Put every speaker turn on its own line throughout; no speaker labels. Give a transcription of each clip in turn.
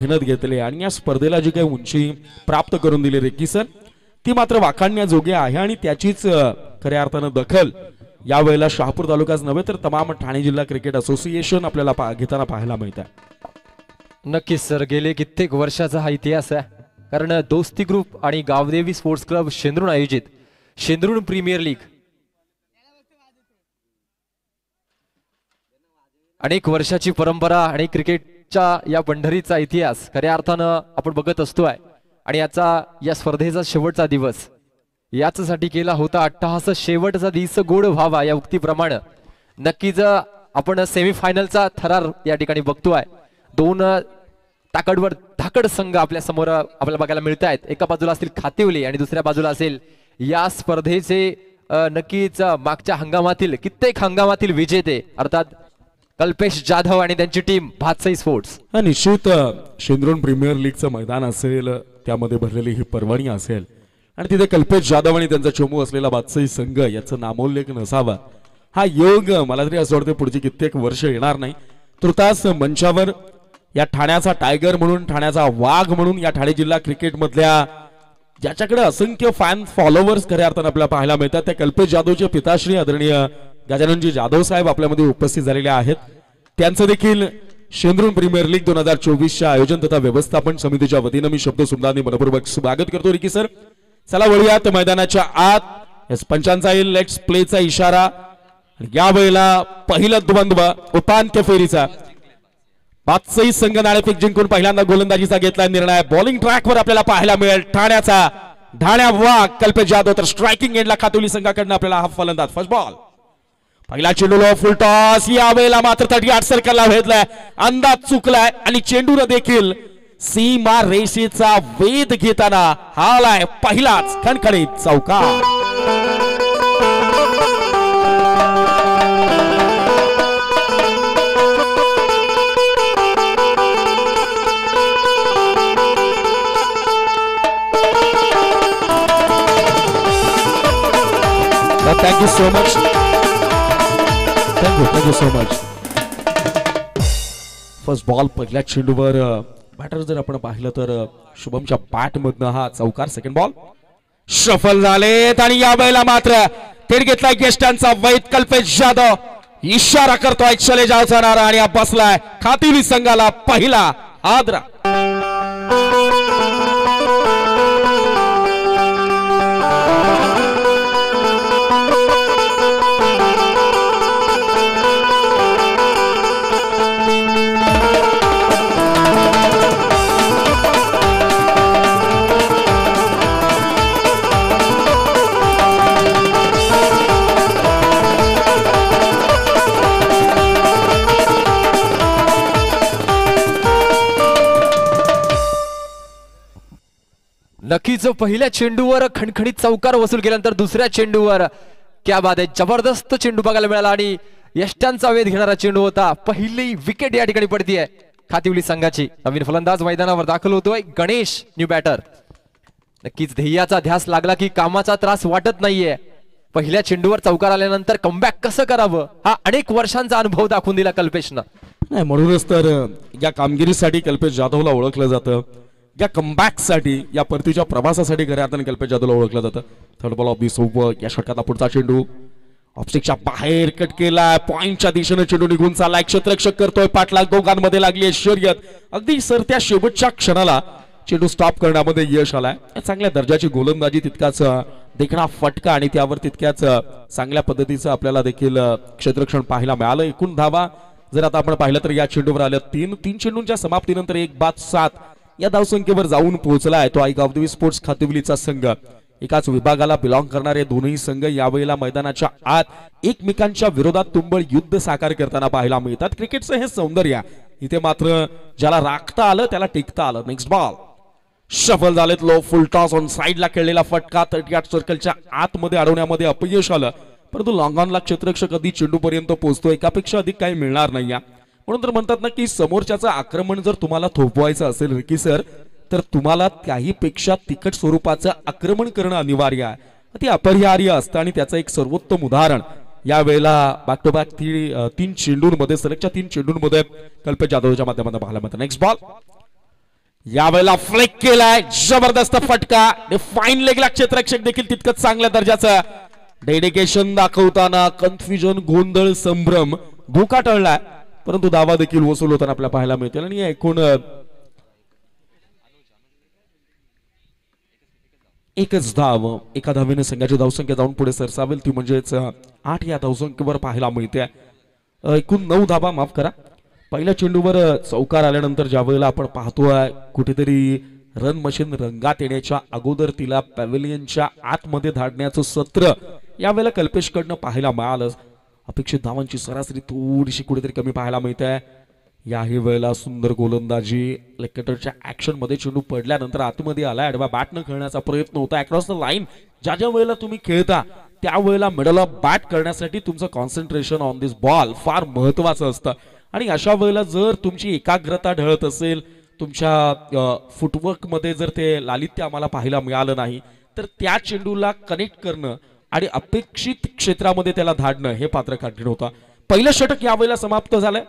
मेहनत घेतली आणि या स्पर्धेला जी काही उंची प्राप्त करून दिली रिकी सर ती मात्र वाखाणण्याजोगी आहे आणि त्याचीच खऱ्या अर्थानं दखल यावेळेला शहापूर तालुकाच नव्हे तर तमाम ठाणे जिल्हा क्रिकेट असोसिएशन आपल्याला घेताना पाहायला मिळत आहे।
नक्कीच सर, गेले कित्येक वर्षाचा हा इतिहास आहे, कारण दोस्ती ग्रुप आणि गावदेवी स्पोर्ट्स क्लब शेंद्रुण आयोजित शेंद्रुण प्रीमियर लीग अनेक वर्षाची परंपरा आणि क्रिकेटच्या या पंढरीचा इतिहास खऱ्या अर्थानं आपण बघत असतोय आणि या स्पर्धेचा शेवटचा दिवस याच्यासाठी केला होता अट्टहास, शेवटचा दिवस गोड व्हावा या उक्तीप्रमाणे नक्कीच आपण सेमीफायनलचा थरार या ठिकाणी बघतोय। दोन ताकदवर धाकड संघ आपल्या समोर आपल्याला बघायला मिळत आहेत। एका बाजूला असतील खातिवली आणि दुसऱ्या बाजूला असेल या स्पर्धेचे नक्कीच मागच्या हंगामातील कित्येक हंगामातील विजेते अर्थात कल्पेश जाधव आणि त्यांची टीम भातसई स्पोर्ट्स।
निश्चित शेंद्रुण प्रीमियर लीगचं मैदान असेल, त्यामध्ये भरलेली ही पर्वणी असेल आणि तिथे कल्पेश जाधव आणि त्यांचा चमू असलेला भातसई संघ याचं नामोल्लेख नसावा हा योग मला तरी असं वाटतं पुढची कित्येक वर्ष येणार नाही। तुर्तास मंचावर या ठाण्याचा टायगर म्हणून, ठाण्याचा वाघ म्हणून या ठाणे जिल्हा क्रिकेट मधल्या ज्याच्याकडे असंख्य फॅन फॉलोअर्स खऱ्या अर्थानं आपल्याला पाहायला मिळतात त्या कल्पेश जाधवचे पिताश्री आदरणीय गजाननजी जाधव साहेब आपल्यामध्ये उपस्थित झालेले आहेत। त्यांचं देखील शेंद्रुण प्रीमियर लीग 2024च्या आयोजन तथा व्यवस्थापन समितीच्या वतीनं मी शब्द सुमदानी मनपूर्वक स्वागत करतो। रिकी सर, चला वळूयात मैदानाच्या आत। पंचांचा येईल लेट्स प्लेचा इशारा। यावेळेला पहिला द्वंद्व उपांत्य फेरीचा भातसई संघ नाणेफेक जिंकून पहिल्यांदा गोलंदाजीचा घेतला निर्णय। बॉलिंग ट्रॅकवर आपल्याला पाहायला मिळेल ठाण्याचा ढाण्या वाघ कल्पेश जाधव, तर स्ट्रायकिंग एंडला खातोली संघाकडून आपल्याला हा फलंदाज। फर्स्ट बॉल, पहिला चेंडूला फुल टॉस, यावेळेला मात्र 38 सर्कलला भेटलाय, अंदाज चुकलाय आणि चेंडूने देखील सीमा रेषेचा वेध घेताना हालाय पहिलाच खणखणीत चौकार। Thank you so much. Thank you so much. First ball पहिल्या चेंडूवर बॅटर जर आपण पाहिलं तर शुभमच्या बॅट मधनं हा चौकार। सेकंड बॉल शफल झालेत आणि यावेळेला मात्र थेट घेतलाय गेस्टांचा वैद कल्पेश जाधव, इशारा करतोय चले जावचा नारा आणि बसलाय खातिवली संघाला पहिला आदरा।
नक्कीच पहिल्या चेंडूवर खणखणीत चौकार वसूल केल्यानंतर दुसऱ्या चेंडूवर क्या बात आहे, जबरदस्त चेंडू बघायला मिळाला आणि यष्टांचा वेध घेणारा चेंडू होता। पहिली विकेट या ठिकाणी पडतीये खातिवली संघाची। नवीन फलंदाज मैदानावर दाखल होतोय गणेश, न्यू बॅटर। नक्कीच ध्येयाचा ध्यास लागला की कामाचा त्रास वाटत नाहीये। पहिल्या चेंडूवर चौकार आल्यानंतर कमबॅक कसं करावं हा अनेक वर्षांचा अनुभव दाखवून दिला कल्पेशनं।
नाही, म्हणूनच तर या कामगिरीसाठी कल्पेश जाधवला ओळखलं जातं, या कमबॅक साठी, या परतीच्या प्रवासासाठी खऱ्या अर्थाने कल्पेश जाधवला ओळखलं जातं। Third ball of this over, या षटकातला पुढचा चेंडू ऑफस्टिकच्या बाहेर कट केलाय, पॉइंटच्या दिशेने चेंडू निघून चाललाय, क्षेत्ररक्षक करतोय पाठलाग, दोघांमध्ये लागली आहे शर्यत। अगदी सरत्या शेवटच्या क्षणाला चेंडू स्टॉप करण्यामध्ये यश आलाय। चांगल्या दर्जाची गोलंदाजी, तितकाच देखणा फटका आणि त्यावर तितक्याच चांगल्या पद्धतीचं आपल्याला देखील क्षेत्ररक्षण पाहायला मिळालं। एकूण धावा जर आता आपण पाहिलं तर या चेंडूवर आल्या तीन चेंडूंच्या समाप्तीनंतर 1-7 या धावसंख्येवर जाऊन पोहोचलाय तो गावदेवी स्पोर्ट्स खातिवलीचा संघ। एकाच विभागाला बिलॉंग करणारे दोन्ही संघ यावेळेला मैदानाच्या आत एकमेकांच्या विरोधात तुंबळ युद्ध साकार करताना पाहायला मिळतात। क्रिकेटचं हे सौंदर्य इथे मात्र ज्याला राखता आलं त्याला टिकता आलं। नेक्स्ट बॉल शफल झालेत, लो फुल टॉस ऑन साइडला खेळलेला फटका 38 सर्कलच्या आतमध्ये अडवण्यामध्ये अपयश आलं, परंतु लॉंग ऑनला क्षेत्ररक्षक कधी चेंडू पर्यंत पोहोचतो, एकापेक्षा अधिक काही मिळणार नाही। म्हणून तर म्हणतात ना की समोरच्याचं आक्रमण जर तुम्हाला थोपवायचं असेल रिकी सर, तर तुम्हाला त्याहीपेक्षा तिखट स्वरूपाचं आक्रमण करणं अनिवार्य आहे, ते अपरिहार्य असतं आणि त्याचं एक सर्वोत्तम उदाहरण यावेळेला बॅक टू बॅक तीन चेंडूंमध्ये सलगच्या 3 चेंडूंमध्ये कल्पेश जाधवच्या माध्यमातून पाहायला मिळतं। नेक्स्ट बॉल यावेळेला फ्लेक केलाय, जबरदस्त फटका, फाईन लेगला क्षेत्ररक्षक देखील तितकंच चांगल्या दर्जाचं डेडिकेशन दाखवताना कन्फ्युजन, गोंधळ, संभ्रम, धोका टळलाय, परंतु दावा देखील वसूल होताना आपल्याला पाहायला मिळतील. आणि एकूण एकच धाव, एका धावेने संघाची धावसंख्या जाऊन पुढे सरसावेल, ती म्हणजेच 8 या धावसंख्येवर पाहायला मिळते. एकूण 9 धावा, माफ करा. पहिल्या चेंडूवर चौकार आल्यानंतर ज्या वेळेला आपण पाहतोय कुठेतरी रन मशीन रंगात येण्याच्या अगोदर तिला पॅव्हिलियनच्या आतमध्ये धाडण्याचं सत्र यावेळेला कल्पेशकडनं पाहायला मिळालं. अपेक्षित धावांची सरासरी थोडीशी कुठेतरी कमी पाहायला मिळते. याही वेळेला सुंदर गोलंदाजी, लेकटरच्या ऍक्शन मध्ये चेंडू पडल्यानंतर आतमध्ये आला, आडवा बॅटनं खेळण्याचा प्रयत्न होता अक्रॉस द लाईन. ज्या वेळेला तुम्ही खेळता त्यावेळेला मिडल ऑफ बॅट करण्यासाठी तुमचं कॉन्सन्ट्रेशन ऑन दिस बॉल फार महत्वाचं असतं. आणि अशा वेळेला जर तुमची एकाग्रता ढळत असेल, तुमच्या फुटवर्क मध्ये जर ते लालित्य आम्हाला पाहायला मिळालं नाही, तर त्या चेंडूला कनेक्ट करणं आणि अपेक्षित क्षेत्रामध्ये त्याला धाडणं हे पात्र कठीण होतं. पहिलं षटक यावेळेला समाप्त झालंय.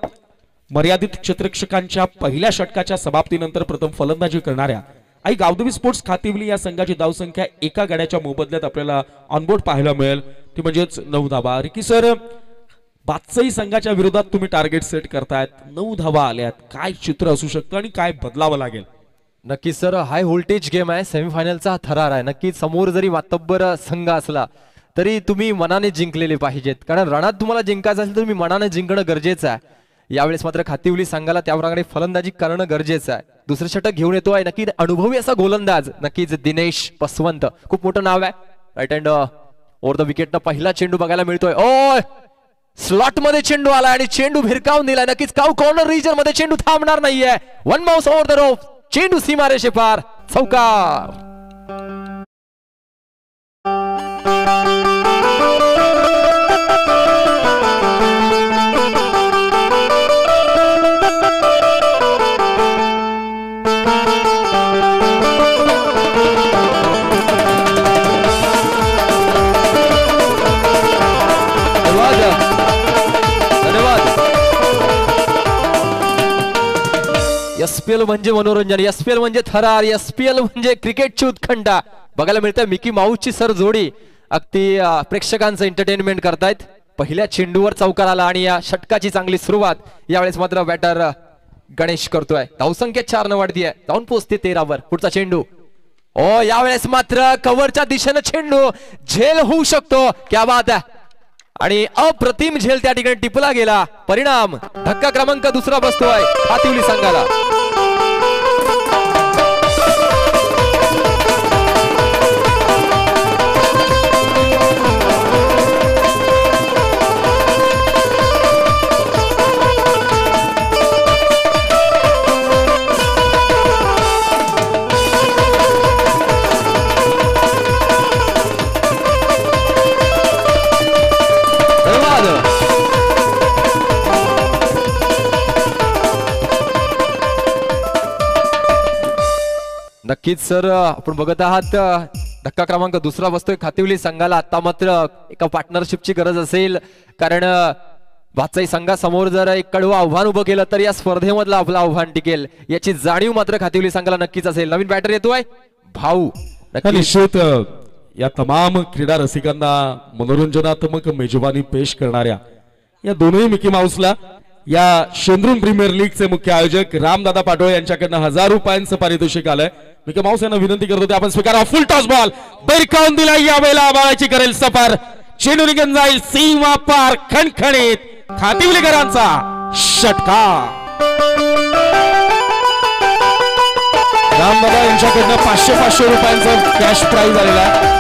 मर्यादित क्षेत्ररक्षकांच्या पहिल्या षटकाच्या समाप्तीनंतर प्रथम फलंदाजी करणाऱ्या आई गावदेवी स्पोर्ट्स खातिवली या संघाची धावसंख्या एका गड्याच्या मोबदल्यात आपल्याला ऑनबोर्ड पाहायला मिळेल, ती म्हणजेच 9 धावा. रिकी सर, बादशाही संघाच्या विरोधात तुम्ही टार्गेट सेट करतायत, 9 धावा आल्यात, काय चित्र असू शकतं आणि काय बदलावं लागेल?
नक्कीच सर, हाय व्होल्टेज गेम आहे, सेमीफायनलचा थरार आहे. नक्कीच समोर जरी मातब्बर संघ असला तरी तुम्ही मनाने जिंकलेले पाहिजेत, कारण रणात तुम्हाला जिंकायचं असेल तर तुम्ही मनाने जिंकणं गरजेचं आहे. यावेळेस मात्र खातिवली संघाला त्याप्रमाणे फलंदाजी करणं गरजेचं आहे. दुसरं षटक घेऊन येतोय नक्कीच अनुभवी असा गोलंदाज, नक्कीच दिनेश पसवंत, खूप मोठं नाव आहे. Right hand over the wicket पहिला चेंडू बघायला मिळतोय. ओय, स्लॉट मध्ये चेंडू आला आणि चेंडू भिरकावून दिलाय. नक्कीच काऊ कॉर्नर रिजन मध्ये चेंडू थांबणार नाहीये. One mouse over the rope, चेंडू सीमारेषे पार, चौकार. एसपीएल म्हणजे मनोरंजन, एसपीएल म्हणजे थरार, एसपीएल म्हणजे क्रिकेटची उत्कंठा. बघायला मिळतं मिकी माऊसची सर जोडी अगदी प्रेक्षकांचं एंटरटेनमेंट करतायत. पहिल्या चेंडूवर चौकार आला आणि या षटकाची चांगली सुरुवात यावेळेस मात्र बॅटर गणेश करतोय. धावसंख्या 4 न वाढतीये, जाऊन पोहोचते 13 वर. पुढचा चेंडू, ओ यावेळेस मात्र कव्हरच्या दिशेनं चेंडू, झेल होऊ शकतो, क्या बात आहे. आणि अप्रतिम झेल त्या ठिकाणी टिपला गेला. परिणाम धक्का क्रमांक 2 बसतोय खातिवली संघाला. नक्कीच सर, आपण बघत आहात धक्का क्रमांक 2 बसतोय खातिवली संघाला. आता मात्र एका पार्टनरशिपची गरज असेल, कारण बादशाही संघासमोर जर एक कडवं आव्हान उभं केलं तर या स्पर्धेमधलं आपलं आव्हान टिकेल याची जाणीव मात्र खातिवली संघाला नक्कीच असेल. नवीन बॅटर येतोय भाऊ.
निश्चित या तमाम क्रीडा रसिकांना मनोरंजनात्मक मेजबानी पेश करणाऱ्या या दोन्ही मिकी माऊसला या शेंद्रून प्रीमियर लीगचे मुख्य आयोजक रामदादा पाटोळे यांच्याकडनं 1000 रुपयांचं पारितोषिक आलंय. मिकी माऊस यांना विनंती करतो ते आपण स्वीकारा. फुल टॉस बॉल बैरकावून दिला, यावेळेला आबाळाची करेल सफर, चेंडू निघून जाईल सीमा पार, खणखणीत खातिवलीकरांचा षटका. रामदादा यांच्याकडनं 500 रुपयांचं कॅश प्राइज आलेला आहे.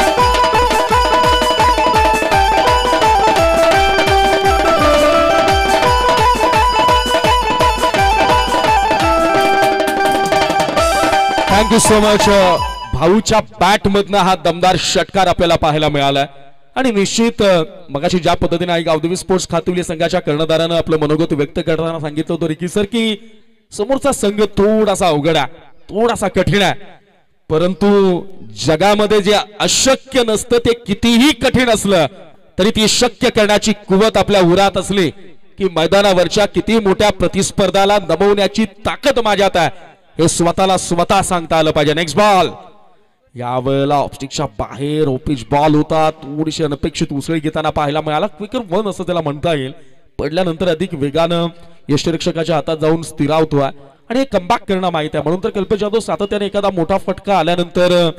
Thank you so much. भाऊच्या बॅट मधनं हा दमदार षटकार आपल्याला पाहायला मिळालाय. आणि निश्चित मगाशी ज्या पद्धतीने आई गावदेवी स्पोर्ट्स खातिवली संघाच्या कर्णधारानं आपलं मनोगत व्यक्त करताना सांगितलं होतं रिकी सर की समोरचा संघ थोडासा अवघड आहे, थोडासा कठीण आहे, परंतु जगामध्ये जे अशक्य नसतं ते कितीही कठीण असलं तरी ती शक्य करण्याची कुवत आपल्या उरात असली की मैदानावरच्या किती मोठ्या प्रतिस्पर्धाला नमवण्याची ताकद माझ्यात आहे. हे स्वतःला स्वतः सांगता आलं पाहिजे. नेक्स्ट बॉल यावेळेला ऑफस्टिकच्या बाहेर ओपिच बॉल होता. थोडीशी अनपेक्षित उसळी घेताना पाहायला मिळाला. क्विकर वन असं त्याला म्हणता येईल. पडल्यानंतर अधिक वेगानं यष्टिरक्षकाच्या हातात जाऊन स्थिरावतोय आणि हे कमबॅक करणं माहिती आहे. म्हणून तर कल्पेश जाधव सातत्याने एखादा मोठा फटका आल्यानंतर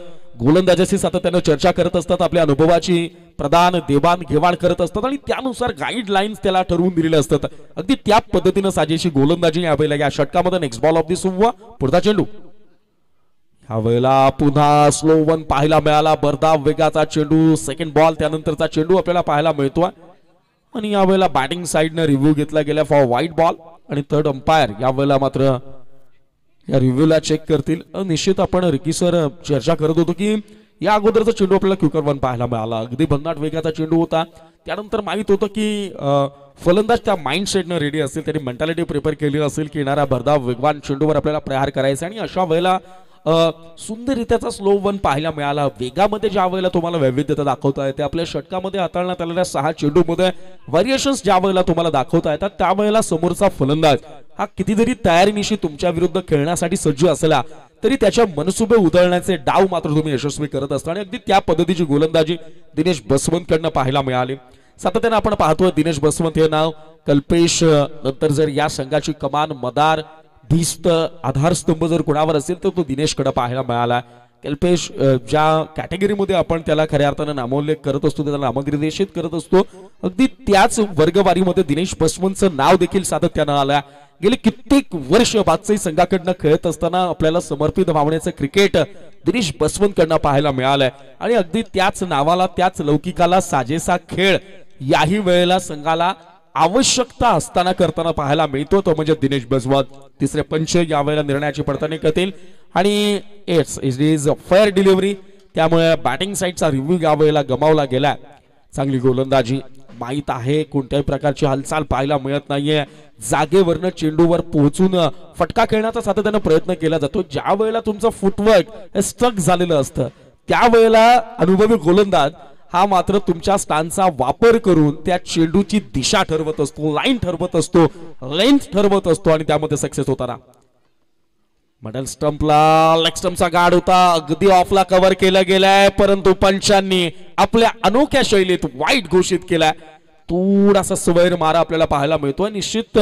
गोलंदाजाशी सातत्याने चर्चा करत असतात. आपल्या अनुभवाची प्रदान देवाण घेवाण करत असतात आणि त्यानुसार गाईडलाईन्स त्याला ठरवून दिलेले असतात. अगदी त्या पद्धतीनं साजेशी गोलंदाजी यावेळेला या षटकामध्ये. Next ball of the Subba पुढचा चेंडू. यावेळेला पुन्हा स्लो वन पाहायला मिळाला. भरधाव वेगाचा चेंडू. सेकंड बॉल त्यानंतरचा चेंडू आपल्याला पाहायला मिळतोय आणि यावेळेला बॅटिंग साइडनं रिव्ह्यू घेतला गेला फॉर व्हाईट बॉल आणि थर्ड अंपायर यावेळेला मात्र या रिव्ह्यूला चेक करतील. निश्चित आपण रिकी सर चर्चा करत होतो की या अगोदरचा चेंडू आपल्याला क्विकर वन पाहायला मिळाला. अगदी भन्नाट वेगाचा चेंडू होता. त्यानंतर माहित होतं की फलंदाज त्या माइंड सेटनं रेडी असेल. त्यांनी मेंटॅलिटी प्रिपेअर केली असेल की येणारा भरधाव वेगवान चेंडूवर आपल्याला प्रहार करायचा आणि अशा वेळेला सुंदररित्याचा स्लो वन पाहायला मिळाला. वेगामध्ये ज्या वेळेला तुम्हाला वैविध्यता दाखवता येते. आपल्या षटकामध्ये हाताळण्यात आलेल्या 6 चेंडूमध्ये व्हेरिएशन्स ज्या वेळेला तुम्हाला दाखवता येतात त्यावेळेला समोरचा फलंदाज हा किती जरी तयारीनिशी तुमच्या विरुद्ध खेळण्यासाठी सज्ज असला तरी त्याच्या मनसुबे उधळण्याचे डाव मात्र तुम्ही यशस्वी करत असता आणि अगदी त्या पद्धतीची गोलंदाजी दिनेश बसवंत कडनं पाहायला मिळाली. सातत्याने आपण पाहतोय दिनेश बसवंत हे नाव कल्पेश नंतर जर या संघाची कमान मदार भिस्त आधारस्तंभ जर कोणावर असेल तर तो दिनेश कडे पाहायला मिळाला. कल्पेश ज्या कॅटेगरीमध्ये आपण त्याला खऱ्या अर्थानं नामोल्लेख करत असतो त्याला नामनिर्देशित करत असतो अगदी त्याच वर्गवारीमध्ये दिनेश बसवंतचं नाव देखील सातत्यानं आलं. गेले कित्येक वर्ष बादशाही संघाकडनं खेळत असताना आपल्याला समर्पित भावनेचं क्रिकेट दिनेश बसवंत कडनं पाहायला मिळालंय आणि अगदी त्याच नावाला त्याच लौकिकाला साजेसा खेळ याही वेळेला संघाला आवश्यकता असताना करताना पाहायला मिळतो तो म्हणजे दिनेश बसवंत. तिसरे पंच यावेळेला निर्णयाची पडताळणी करतील आणि it is a fair delivery. त्यामुळे बॅटिंग साइडचा रिव्ह्यू यावेळेला गमावला गेला. चांगली गोलंदाजी. माहित आहे कोणत्याही प्रकारची हालचाल पाहायला मिळत नाहीये. जागेवरनं चेंडूवर पोहोचून फटका खेळण्याचा सातत्यानं प्रयत्न केला जातो. ज्या वेळेला तुमचं फुटवर्क स्ट्रक झालेलं असतं त्यावेळेला अनुभवी गोलंदाज हा मात्र तुमच्या स्टानचा वापर करून त्या चेंडूची दिशा ठरवत असतो. लाईन ठरवत असतो. लेंथ ठरवत असतो आणि त्यामध्ये सक्सेस होताना मिडल स्टंपला लेग स्टंपचा गाड होता. अगदी ऑफला कव्हर केला गेलाय परंतु पंचांनी आपल्या अनोख्या शैलीत वाईट घोषित केलाय. थोडासा सवैर मारा आपल्याला पाहायला मिळतोय. निश्चित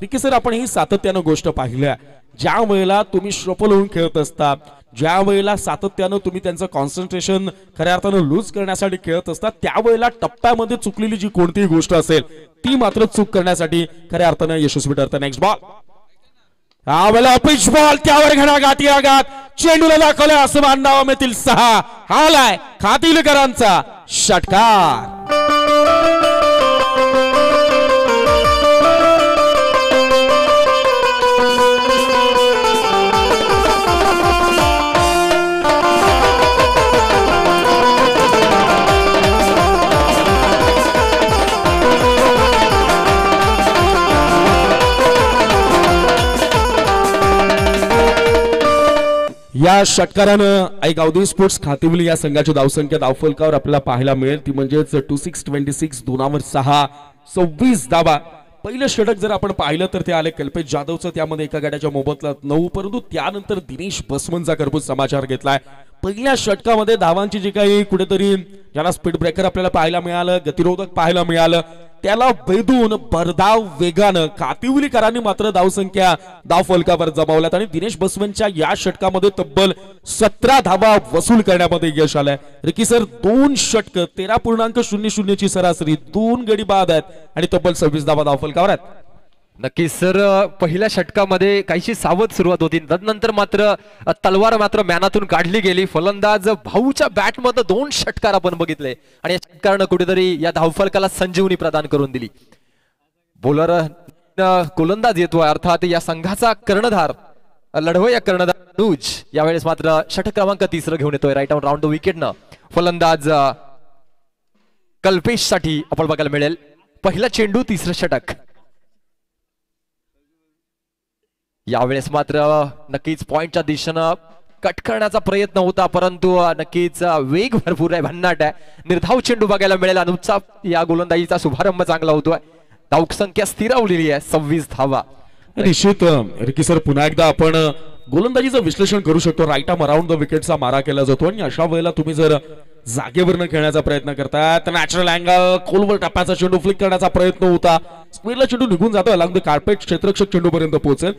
रिकी सर आपण ही सातत्यानं गोष्ट पाहिली आहे. ज्या वेळेला तुम्ही श्रफल होऊन खेळत असता ज्या वेळेला सातत्यानं तुम्ही त्यांचं कॉन्सन्ट्रेशन खऱ्या अर्थानं लूज करण्यासाठी खेळत असतात त्यावेळेला टप्प्यामध्ये चुकलेली जी कोणतीही गोष्ट असेल ती मात्र चूक करण्यासाठी खऱ्या अर्थानं यशस्वी ठरतं. नेक्स्ट बॉल यावेळेला पिच बॉल त्यावर घेणा गाठी आघात चेंडूला दाखवल्या असं माननावामेतील 6 हालाय खातिलकरांचा षटकार. या षटकारानं एक गावदी स्पोर्ट्स खातिवली या संघाची धावसंख्या धावफलकावर आपल्याला पाहायला मिळेल ती म्हणजेच 26-26 2 6 26 धावा. पहिलं षटक जर आपण पाहिलं तर ते आले कल्पेश जाधवचं. त्यामध्ये एका गटाच्या मोबदल्यात 9 परंतु त्यानंतर दिनेश बसवंतचा करपूस समाचार घेतलाय. पहिल्या षटकामध्ये धावांची जी काही कुठेतरी ज्याला स्पीड ब्रेकर आपल्याला पाहायला मिळालं गतिरोधक पाहायला मिळालं त्याला भेदून भरधाव वेगानं कातिवलीकरांनी मात्र धावसंख्या धावफलकावर जमावल्यात आणि दिनेश बसवंतच्या या षटकामध्ये तब्बल 17 धावा वसूल करण्यामध्ये यश आलंय. रिकी सर 2 षटक 13.00 ची सरासरी 2 गडी बाद आहेत आणि तब्बल 26 धावा धावफलकावर आहेत.
नक्कीच सर पहिल्या षटकामध्ये काहीशी सावध सुरुवात होती तदनंतर मात्र तलवार मात्र मॅनातून काढली गेली. फलंदाज भाऊच्या बॅटमध्ये 2 षटकार आपण बघितले आणि या षटकारानं कुठेतरी या धावफलकाला संजीवनी प्रदान करून दिली. बॉलर गोलंदाज येतोय अर्थात या संघाचा कर्णधार लढवया कर्णधार अनुज यावेळेस मात्र षटक क्रमांक 3 घेऊन येतोय राईट राऊंड द विकेटनं. फलंदाज कल्पेश साठी आपण बघायला मिळेल पहिला चेंडू 3रं षटक. यावेळेस मात्र नक्कीच पॉइंटच्या दिशेनं कट करण्याचा प्रयत्न होता परंतु नक्कीच वेग भरपूर आहे भन्नाट आहे. निर्धाव चेंडू बघायला मिळेल. अनुजचा या गोलंदाजीचा शुभारंभ चांगला होतोय. धावसंख्या स्थिरावलेली आहे 26 धावा.
निश्चित रिकी सर पुन्हा एकदा आपण गोलंदाजीचं विश्लेषण करू शकतो. राईट आर्म अराउंड द विकेटचा मारा केला जातो आणि अशा वेळेला तुम्ही जर जागेवरनं खेळण्याचा प्रयत्न करताय तर नॅचरल अँगल खोलवर टप्प्याचा चेंडू फ्लिक करण्याचा प्रयत्न होता. स्क्वेअरला चेंडू निघून जातो अलॉंग द कार्पेट क्षेत्ररक्षक चेंडू पर्यंत पोहोचेल.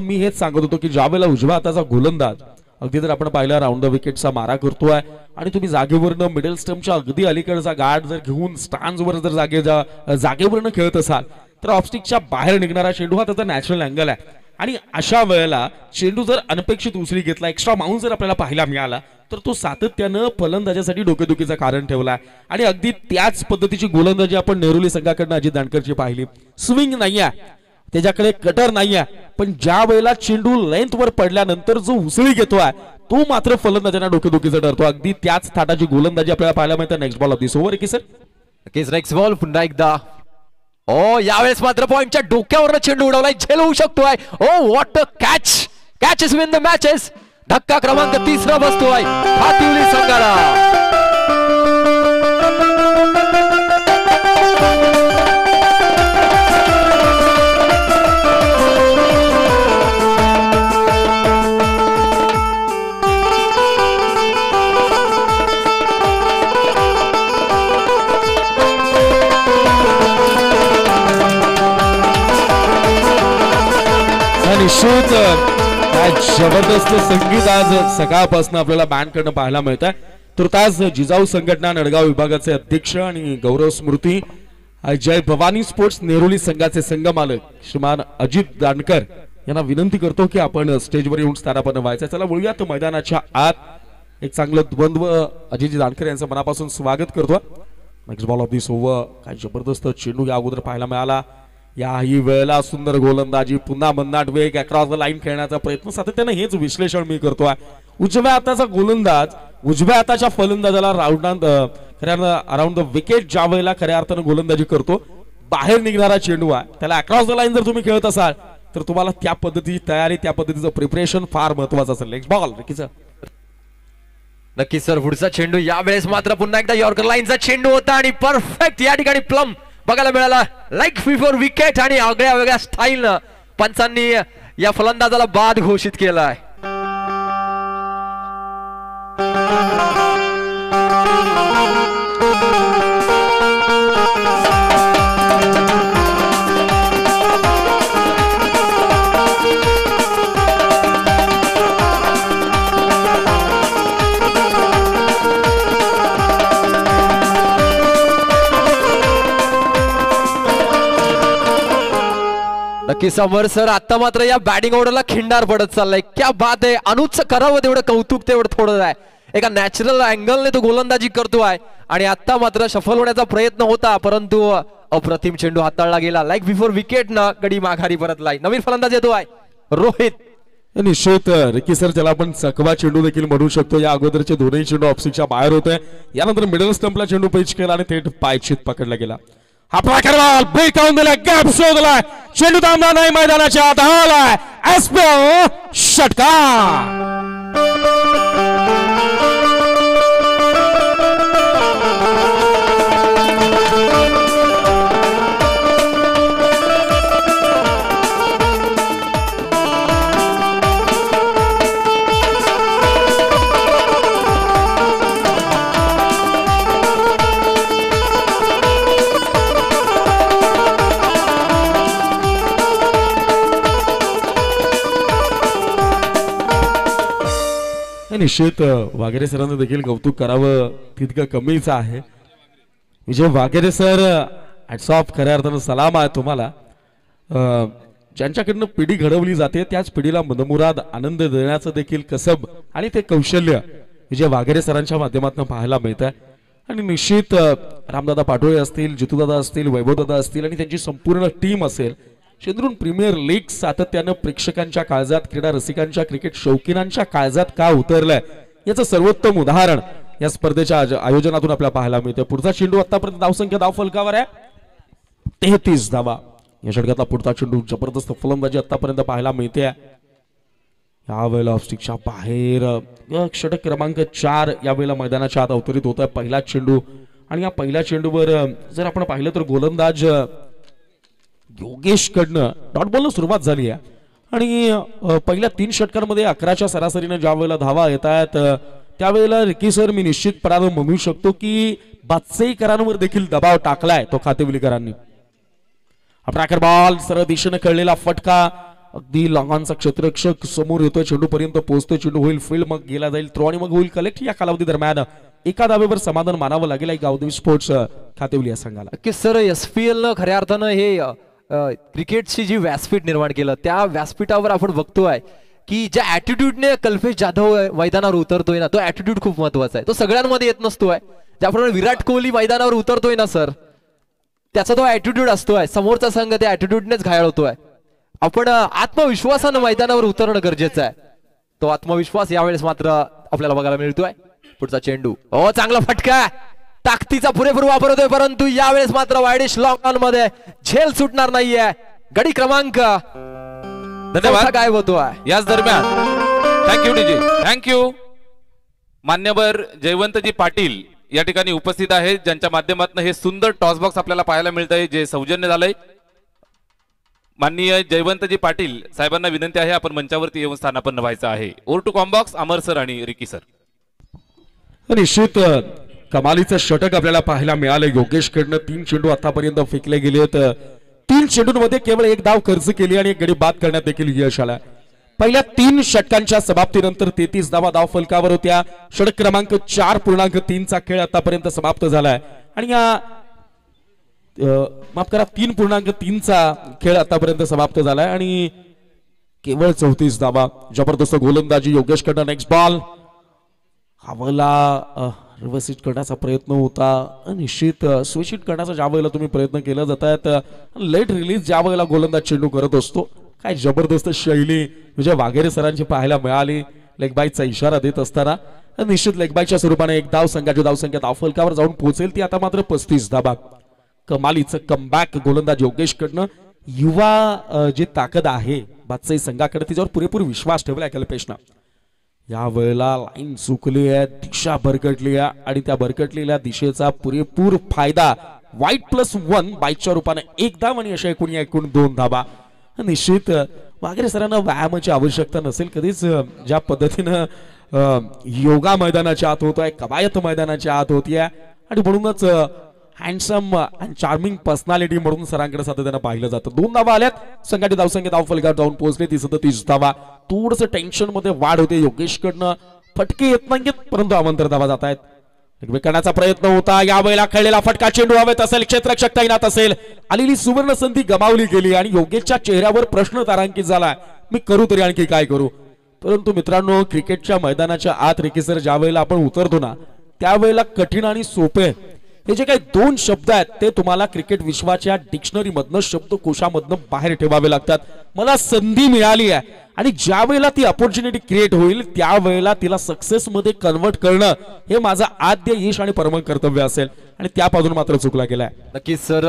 मी हेच सांगत होतो की ज्या वेळेला उजव्या हाताचा गोलंदाज अगदी जर आपण पाहिलं राऊंड द विकेटचा मारा करतोय आणि तुम्ही जागेवरनं मिडल स्टंपच्या अगदी अलीकडचा गार्ड जर घेऊन स्टान्सवर जर जागेवरनं खेळत असाल तर ऑफस्टिकच्या बाहेर निघणारा चेंडू हा त्याचा नॅचरल अँगल आहे. आणि अशा वेळेला चेंडू जर अनपेक्षित उसळी घेतला एक्स्ट्रा माउंट जर आपल्याला पाहायला मिळाला तर तो सातत्यानं फलंदाजासाठी डोकेदुखीचं कारण ठेवलाय. आणि अगदी त्याच पद्धतीची गोलंदाजी आपण नेरुली संघाकडनं अजित दांडकरची पाहिली. स्विंग नाहीये त्याच्याकडे, कटर नाहीये, पण ज्या वेळेला चेंडू लेंथवर पडल्यानंतर जो उसळी घेतोय तो मात्र फलंदाजांना डोकेदुखीचा ठरतो. अगदी त्याच थाटाची गोलंदाजी आपल्याला पाहायला मिळते. Next ball of this over की सर
नेक्स्ट बॉल पुन्हा एकदा. ओ यावेळेस मात्र पॉइंटच्या डोक्यावर चेंडू उडवलाय, झेल होऊ शकतोय. Oh what a catch, catches win the matches. धक्का क्रमांक 3 बसतोय हातिवली संघाला.
निश्चित जबरदस्त संगीत आज सकाळपासून आपल्याला बँड कडनं पाहायला मिळत आहे. तुर्तास जिजाऊ संघटना नडगाव विभागाचे अध्यक्ष आणि गौरव स्मृती जय भवानी स्पोर्ट्स नेरुली संघाचे संघमालक श्रीमान अजित दांडकर यांना विनंती करतो की आपण स्टेजवर येऊन स्थानापन्न व्हायचं. चला बोलूयात मैदानाच्या आत एक चांगलं द्वंद्व अजित दांडकर यांचं मनापासून स्वागत करतो. Next ball of this over. काय जबरदस्त चेंडू या अगोदर पाहायला मिळाला. याही वेळेला सुंदर गोलंदाजी, पुन्हा भन्नाट वेग, अक्रॉस द लाईन खेळण्याचा प्रयत्न. सातत्यानं हेच विश्लेषण मी करतोय. उजव्या हाताचा गोलंदाज उजव्या हाताच्या फलंदाजाला अराउंड द विकेट ज्या वेळेला खऱ्या अर्थानं गोलंदाजी करतो बाहेर निघणारा चेंडू आहे त्याला अक्रॉस द लाईन जर तुम्ही खेळत असाल तर तुम्हाला त्या पद्धतीची तयारी, त्या पद्धतीचं प्रिपरेशन फार महत्वाचं असेल. नेक्स्ट बॉल रिकीचा.
नक्की सर पुढचा चेंडू यावेळेस मात्र पुन्हा एकदा यॉर्कर लाईनचा चेंडू होता आणि परफेक्ट या ठिकाणी प्लम बघायला मिळाला. लाईक बिफोर विकेट आणि आगळ्या वेगळ्या स्टाईलनं पंचांनी या फलंदाजाला बाद घोषित केलाय. नक्की समर सर आता मात्र या बॅटिंग ऑर्डरला खिंडार पडत चाललाय. क्या बात आहे. अनुजचं करावं तेवढं कौतुक तेवढं थोडं आहे. एका नॅचरल अँगलने तो गोलंदाजी करतोय आणि आता मात्र सफल होण्याचा प्रयत्न होता परंतु अप्रतिम चेंडू हाताळला गेला. लाईक बिफोर विकेट न गडी माघारी परतलाय. नवीन फलंदाज येतोय रोहित.
निश्चित रिकी सर ज्याला आपण चकवा चेंडू देखील म्हणू शकतो. या अगोदरचे दोन्ही चेंडू ऑफस्टिकच्या बाहेर होते. यानंतर मिडल स्टंपला चेंडू पिच केला आणि थेट पायचीत पकडला गेला. हा प्रकार ब्रेक आऊन दिला, गॅप शोधलाय, चेंडू थांबला नाही, मैदानाच्या आत आलाय एस्पेल षटकार. निश्चित वाघेरे सरांचं देखील कौतुक करावं तितकं कमीच आहे. विजय वाघेरे सर हॅट्स ऑफ, खऱ्या अर्थानं सलाम आहे तुम्हाला. ज्यांच्याकडनं पिढी घडवली जाते त्याच पिढीला मनमुराद आनंद देण्याचं देखील कसब आणि ते कौशल्य विजय वाघेरे सरांच्या माध्यमातून पाहायला मिळत आहे. आणि निश्चित रामदादा पाटोळे असतील, जितूदादा असतील, वैभवदादा असतील आणि त्यांची संपूर्ण टीम असेल, चंद्रून प्रीमियर लीग सातत्यानं प्रेक्षकांच्या काळजात, क्रीडा रसिकांच्या, क्रिकेट शौकीनांच्या काळजात का उतरलंय याचं सर्वोत्तम उदाहरण या स्पर्धेच्या आयोजनातून आपल्याला पाहायला मिळते. पुढचा चेंडू आतापर्यंत धावसंख्या धाव फलकावर आहे 33 धावा. या षटकातला पुढचा चेंडू जबरदस्त फलंदाजी आतापर्यंत पाहायला मिळते. यावेळेला ऑफस्टिकच्या बाहेर षटक क्रमांक 4 यावेळेला मैदानाच्या आत अवतरित होत आहे. पहिला चेंडू आणि या पहिल्या चेंडूवर जर आपण पाहिलं तर गोलंदाज योगेश कडनं डॉट बॉलनं सुरुवात झाली आहे आणि पहिल्या 3 षटकांमध्ये 11च्या सरासरीने ज्या वेळेला धावा येत आहेत त्यावेळेला रिकी सर मी निश्चितपणाने म्हणू शकतो की बादशेकरांवर देखील दबाव टाकलाय तो खातेवलीकरांनी. ट्रॅकर बॉल सरळ दिशेने खेळलेला फटका अगदी लहानचा क्षेत्ररक्षक समोर येतोय, चेंडू पर्यंत पोहोचतोय, चेंडू होईल फील्ड मग गेला जाईल थ्रो आणि मग होईल कलेक्ट. या कालावधी दरम्यान एका धावेवर समाधान मानावं लागेल गावदेवी स्पोर्ट्स खातेवली या संघाला.
की सर एसपीएल न खऱ्या अर्थानं हे क्रिकेटची जी व्यासपीठ निर्माण केलं त्या व्यासपीठावर आपण बघतोय की ज्या ऍटिट्यूडने कल्पेश जाधव मैदानावर उतरतोय ना तो ऍटिट्यूड खूप महत्वाचा आहे. तो सगळ्यांमध्ये येत नसतोय. ज्याप्रमाणे विराट कोहली मैदानावर उतरतोय ना सर त्याचा तो ऍटिट्यूड असतोय, समोरचा संघ त्या ऍटिट्यूडनेच घायल होतोय. आपण आत्मविश्वासानं मैदानावर उतरणं गरजेचं आहे. तो आत्मविश्वास यावेळेस मात्र आपल्याला बघायला मिळतोय. पुढचा चेंडू हो चांगला फटका, ताकदीचा पुरेपूर वापर होतोय परंतु यावेळेस मात्र वाईडिश लॉंग ऑन मध्ये झेल सुटणार नाहीये. गडी क्रमांक
धन्यवाद
काय होतोय
याच दरम्यान. Thank you DJ, thank you. मान्यवर जयवंतजी पाटील या ठिकाणी उपस्थित आहेत ज्यांच्या माध्यमातून हे सुंदर टॉस बॉक्स आपल्याला पाहायला मिळत आहे जे सौजन्य झालंय. माननीय जयवंतजी पाटील साहेबांना विनंती आहे आपण मंचावरती येऊन स्थानापन्न व्हायचं आहे. Over to comm box Amar sir आणि रिकी सर.
निश्चित कमालीचं षटक आपल्याला पाहायला मिळालं. योगेश कडनं 3 चेंडू आतापर्यंत फेकले गेलेत. 3 चेंडूंमध्ये केवळ 1 धाव खर्च केली आणि 1 गडी बाद करण्यात देखील यश आलं. पहिल्या 3 षटकांच्या समाप्तीनंतर 33 धावा धाव फलकावर होत्या. षटक क्रमांक 4.3 चा खेळ आतापर्यंत समाप्त झालाय आणि या माफ करा 3.3 चा खेळ आतापर्यंत समाप्त झालाय आणि केवळ 34 धावा. जबरदस्त गोलंदाजी योगेश कडनं. नेक्स्ट बॉल हवाला रिव्हर्सिट करण्याचा प्रयत्न होता. निश्चित स्विच करण्याचा ज्या वेळेला तुम्ही प्रयत्न केला जातात लेट रिलीज ज्या वेळेला गोलंदाज चेंडू करत असतो काय जबरदस्त शैली म्हणजे वाघेरे सरांची पाहायला मिळाली. लेगबाईचा इशारा देत असताना निश्चित लेगबाईच्या स्वरूपाने 1 धाव संघाची धावसंख्या धाव फलकावर जाऊन पोहोचेल ती आता मात्र 35 धावा. कमालीचं कमबॅक गोलंदाज योगेश कडनं. युवा जी ताकद आहे बादशाही संघाकडे तिच्यावर पुरेपूर विश्वास ठेवलाय कल्पेशनं. या वेळेला लाईन चुकली आहे, दिशा भरकटली आहे आणि त्या भरकटलेल्या दिशेचा पुरेपूर फायदा white+1 बाईकच्या रूपाने 1 धाव आणि अशा एकूण 2 धावा. निश्चित वाघेरे सरांना व्यायामाची आवश्यकता नसेल कधीच. ज्या पद्धतीनं योगा मैदानाच्या आत होतोय, कवायत मैदानाच्या आत होतीये आणि म्हणूनच हँडसम अँड चार्मिंग पर्सनॅलिटी म्हणून सरांकडे सातत्यानं पाहिलं जातं. 2 धावा आल्यात. संघाची धावसंख्या धाव फलकावर जाऊन पोहोचले ती 37 धावा. थोडस टेन्शन मध्ये वाढ होते योगेश कडनं. फटके येत नाहीत परंतु अवंतर धावा जात आहेत. करण्याचा प्रयत्न होता. यावेळेला खेळलेला फटका चेंडू हवेत असेल, क्षेत्ररक्षक तैनात असेल. आलेली सुवर्ण संधी गमावली गेली आणि योगेशच्या चेहऱ्यावर प्रश्न तारांकित झाला, मी करू तरी आणखी काय करू. परंतु मित्रांनो क्रिकेटच्या मैदानाच्या आत रेकीसर ज्या वेळेला आपण उतरतो ना त्यावेळेला कठीण आणि सोपे हे जे काही 2 शब्द आहेत ते तुम्हाला क्रिकेट विश्वाच्या डिक्शनरी मधनं शब्दकोशामधनं बाहेर ठेवावे लागतात. मला संधी मिळाली आहे आणि ज्या वेळेला ती अपॉर्च्युनिटी क्रिएट होईल त्यावेळेला तिला सक्सेस मध्ये कन्वर्ट करणं हे माझं आद्य यश आणि परम कर्तव्य असेल आणि त्यापासून मात्र चुकला गेलाय.
नक्कीच सर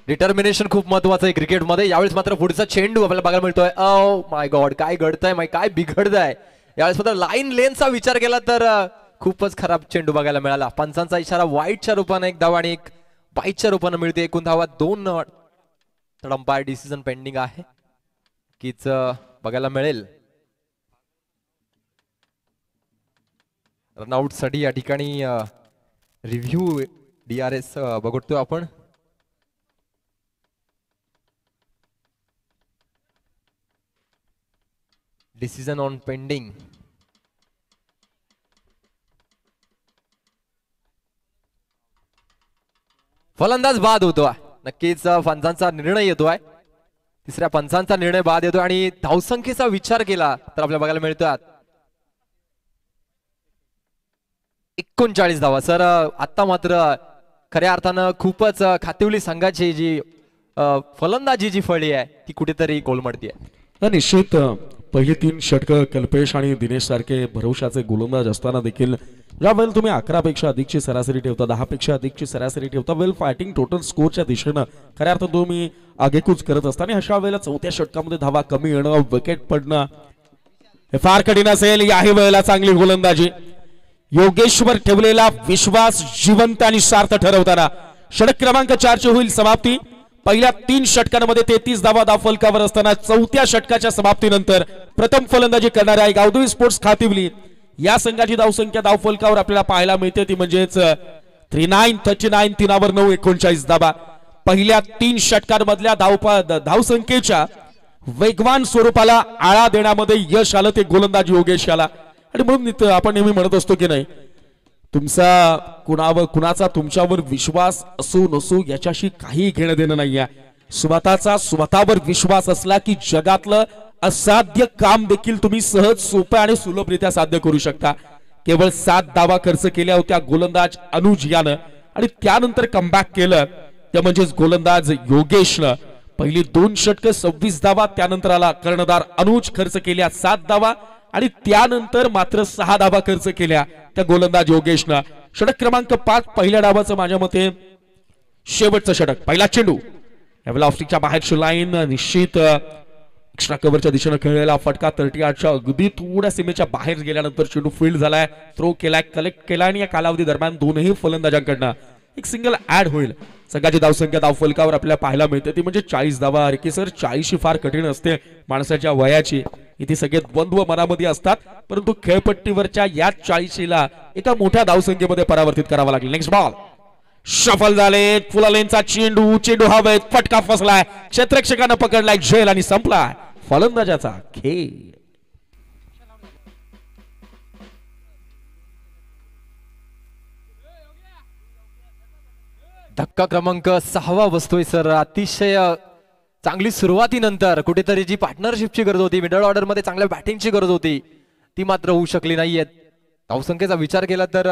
डिटर्मिनेशन खूप महत्वाचं आहे क्रिकेटमध्ये. यावेळेस मात्र पुढचा चेंडू आपल्याला बघायला मिळतोय. ओ माय गॉड काय घडतंय, काय बिघडतंय. यावेळेस मात्र लाईन लेनचा विचार केला तर खूपच खराब चेंडू बघायला मिळाला. पंचांचा इशारा व्हाईटच्या रूपाने 1 धाव आणि 1 बाईटच्या रूपाने मिळते. एकूण धावा 2 अंपायर डिसिजन पेंडिंग आहे कीच बघायला मिळेल. रनआउट साठी या ठिकाणी रिव्ह्यू DRS बघतोय आपण. Decision on pending. फलंदाज बाद होतोय. नक्कीच पंचांचा निर्णय येतोय. 3ऱ्या पंचांचा निर्णय बाद येतोय आणि धावसंख्येचा विचार केला तर आपल्याला बघायला मिळतोय 39 धावा. सर आता मात्र खऱ्या अर्थानं खूपच खातिवली संघाची जी फलंदाजी जी फळी आहे ती कुठेतरी कोलमडतीये.
निश्चित पहिली 3 षटकं कल्पेश आणि दिनेश सारखे भरवशाचे गोलंदाज असताना देखील ज्या वेळेला तुम्ही 11 पेक्षा अधिकची सरासरी ठेवता, 10 पेक्षा अधिकची सरासरी ठेवता, वेल फायटिंग टोटल स्कोरच्या दिशेनं खऱ्या अर्थात तुम्ही आगेकूच करत असताना अशा वेळेला 4थ्या षटकामध्ये धावा कमी येणं, विकेट पडणं हे फार कठीण असेल. याही वेळेला चांगली गोलंदाजी. योगेश्वर ठेवलेला विश्वास जिवंत आणि सार्थ ठरवताना षटक क्रमांक 4 ची होईल समाप्ती. पहिल्या 3 षटकांमध्ये 33 धावा धावफलकावर असताना चौथ्या षटकाच्या समाप्तीनंतर प्रथम फलंदाजी करणाऱ्या गावदेवी स्पोर्ट्स खातिवली या संघाची धावसंख्या धावफलकावर आपल्याला पाहायला मिळते ती म्हणजेच 39 3 9 39 धावा. पहिल्या 3 षटकांमधल्या धावसंख्येच्या वेगवान स्वरूपाला आळा देण्यामध्ये यश आलं ते गोलंदाज योगेश याला. आणि म्हणून आपण नेहमी म्हणत असतो की नाही तुमचा कुणाचा तुमच्यावर विश्वास असू नसू याच्याशी काही घेणं देणं नाहीये. स्वतःचा स्वतःवर विश्वास असला की जगातलं असाध्य काम देखील तुम्ही सहज सोप्या आणि सुलभरित्या साध्य करू शकता. केवळ 7 धावा खर्च केल्या होत्या गोलंदाज अनुज यानं आणि त्यानंतर कमबॅक केलं ते म्हणजेच गोलंदाज योगेशनं. पहिली 2 षटकं 26 धावा, त्यानंतर आला कर्णधार अनुज, खर्च केल्या 7 धावा आणि त्यानंतर मात्र 6 धावा खर्च केल्या त्या गोलंदाज योगेशनं. षटक क्रमांक 5 पहिल्या डावाचं माझ्या मते शेवटचं षटक. पहिला चेंडू यावेळेला ऑफस्टिकच्या बाहेरची लाईन, निश्चित एक्स्ट्रा कव्हरच्या दिशेने खेळलेला फटका 38च्या अगदी थोड्या सीमेच्या बाहेर गेल्यानंतर चेंडू फील्ड झालाय, थ्रो केलाय, कलेक्ट केलाय आणि या कालावधी दरम्यान दोनही फलंदाजांकडनं एक सिंगल ऍड होईल. संघाची धावसंख्या धावफलकावर आपल्याला पाहायला मिळते ती म्हणजे 40 धावा. अरे की सर 40 फार कठीण असते माणसाच्या वयाची. इथे सगळे द्वंद्व मनामध्ये असतात परंतु खेळपट्टीवरच्या या 40ला एका मोठ्या धावसंख्येमध्ये परावर्तित करावा लागेल. नेक्स्ट बॉल शफल झाले, फुल लेनचा चेंडू हवेत, फटका फसलाय, क्षेत्ररक्षकानं पकडलाय झेल आणि संपलाय फलंदाजाचा खेळ.
धक्का क्रमांक 6 बसतोय सर. अतिशय चांगली सुरुवातीनंतर कुठेतरी जी पार्टनरशिपची गरज होती, मिडल ऑर्डर मध्ये चांगल्या बॅटिंगची गरज होती, ती मात्र होऊ शकली नाहीये. धावसंख्येचा विचार केला तर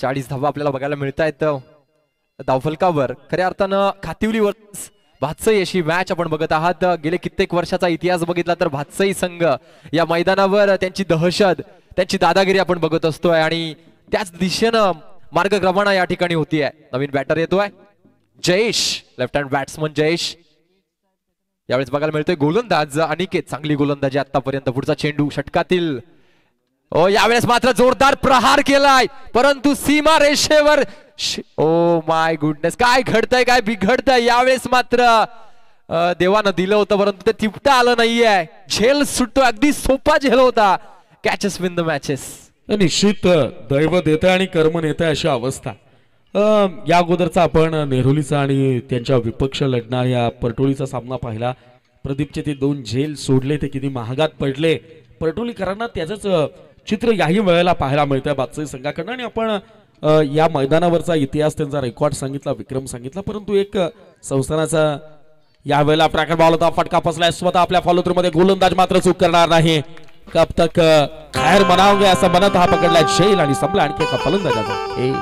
40 धावा आपल्याला बघायला मिळत आहेत धावफलकावर. खऱ्या अर्थानं खातिवलीवर भातसई अशी मॅच आपण बघत आहात. गेले कित्येक वर्षाचा इतिहास बघितला तर भातसई संघ या मैदानावर त्यांची दहशत, त्यांची दादागिरी आपण बघत असतोय आणि त्याच दिशेनं मार्गक्रमणा या ठिकाणी होतीये. नवीन बॅटर येतोय Jayesh, left hand batsman Jayesh. यावेळेस बघायला मिळतोय गोलंदाज अनिकेत, चांगली गोलंदाजी आतापर्यंत. पुढचा चेंडू षटकातील, यावेळेस मात्र जोरदार प्रहार केलाय परंतु सीमा रेषेवर. ओ माय गुडनेस, काय घडतंय, काय बिघडतंय. यावेळेस मात्र देवानं दिलं होतं परंतु ते तिपटा आलं नाहीये. झेल सुटतो, अगदी सोपा झेल होता. Catches win the matches.
निश्चित दैव देत आणि कर्म नेत अशी अवस्था. या अगोदरचा आपण नेहरूलीचा आणि त्यांच्या विपक्ष लढणाऱ्या परटोळीचा सामना पाहिला. प्रदीपचे ते 2 झेल सोडले ते किती महागात पडले परटोलीकरांना, त्याचंच चित्र याही वेळेला पाहायला मिळतंय भातसई संघाकडनं. आणि आपण या मैदानावरचा इतिहास, त्यांचा रेकॉर्ड सांगितला, विक्रम सांगितला, परंतु एक संस्थानाचा यावेळेला प्रॅकेट बॉल होता, फटका फसलाय स्वतः आपल्या फॉलो थ्रू मध्ये. गोलंदाज मात्र चूक करणार नाही. कब तक खैर मनाओगे असं म्हणत हा पकडलाय झेल आणि संपला आणखी एका फलंदाजाचा खेळ.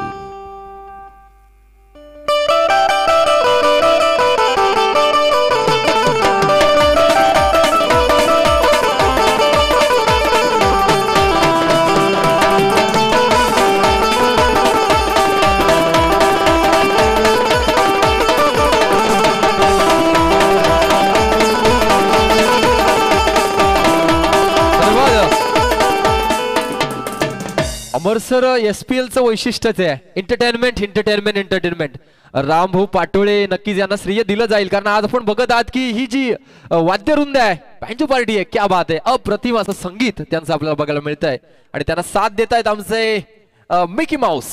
अमर सर, एसपीएल चं वैशिष्ट्यच आहे एंटरटेनमेंट. रामभाऊ पाटोळे नक्कीच यांना श्रेय दिलं जाईल कारण आज आपण बघत आहात की ही जी वाद्यवृंद आहे, बँजो पार्टी आहे, क्या बात आहे. अप्रतिम असं संगीत त्यांचं आपल्याला बघायला मिळत आहे आणि त्यांना साथ देत आहेत आमचे मिकी माऊस.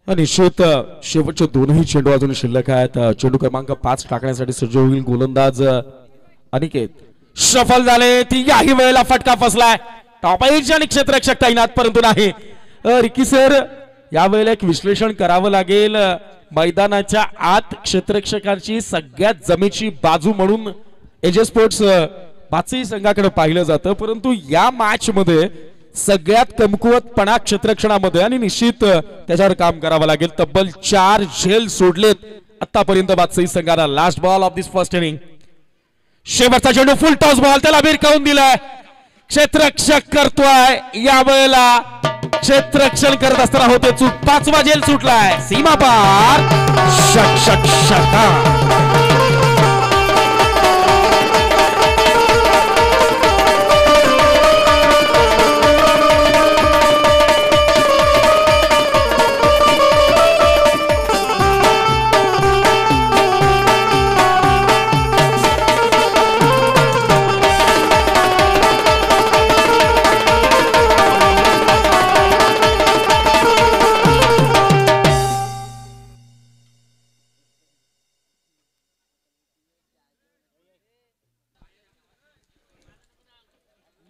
निश्चित शेवटचे 2ही चेंडू अजून शिल्लक आहेत. चेंडू क्रमांक 5 टाकण्यासाठी सज्ज होईल गोलंदाज अनिकेत. सफल झाले, ती याही वेळेला फटका फसलाय. टॉप एज आणि क्षेत्ररक्षक तैनात परंतु नाही. रिकी सर, यावेळेला एक विश्लेषण करावं लागेल. मैदानाच्या आत क्षेत्ररक्षकांची सगळ्यात जमेची बाजू म्हणून एजे स्पोर्ट्स भातसई संघाकडे पाहिलं जातं परंतु या मॅच मध्ये सगळ्यात कमकुवतपणा क्षेत्ररक्षणामध्ये आणि निश्चित त्याच्यावर काम करावं लागेल. तब्बल 4 झेल सोडलेत आतापर्यंत भातसई संघाला. Last ball of this first inning. शेवटचा चेंडू फुल टॉस बॉल, त्याला भिरकावून दिलाय. क्षेत्ररक्षक करतोय यावेळेला. क्षेत्ररक्षण करत असताना होते चूक. 5वा झेल सुटलाय, सीमा पार. षट षट षटका.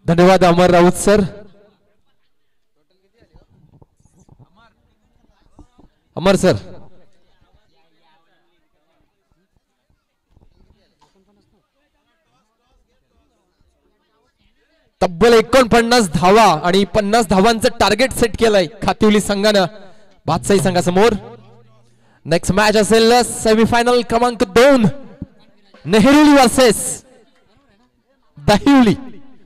धन्यवाद अमर राऊत सर. अमर सर, तब्बल 49 धावा आणि 50 धावांचं टार्गेट सेट केलंय खातिवली संघानं भातसाई संघासमोर. नेक्स्ट मॅच असेल सेमीफायनल क्रमांक 2 नेहरुली वर्सेस दहिवली.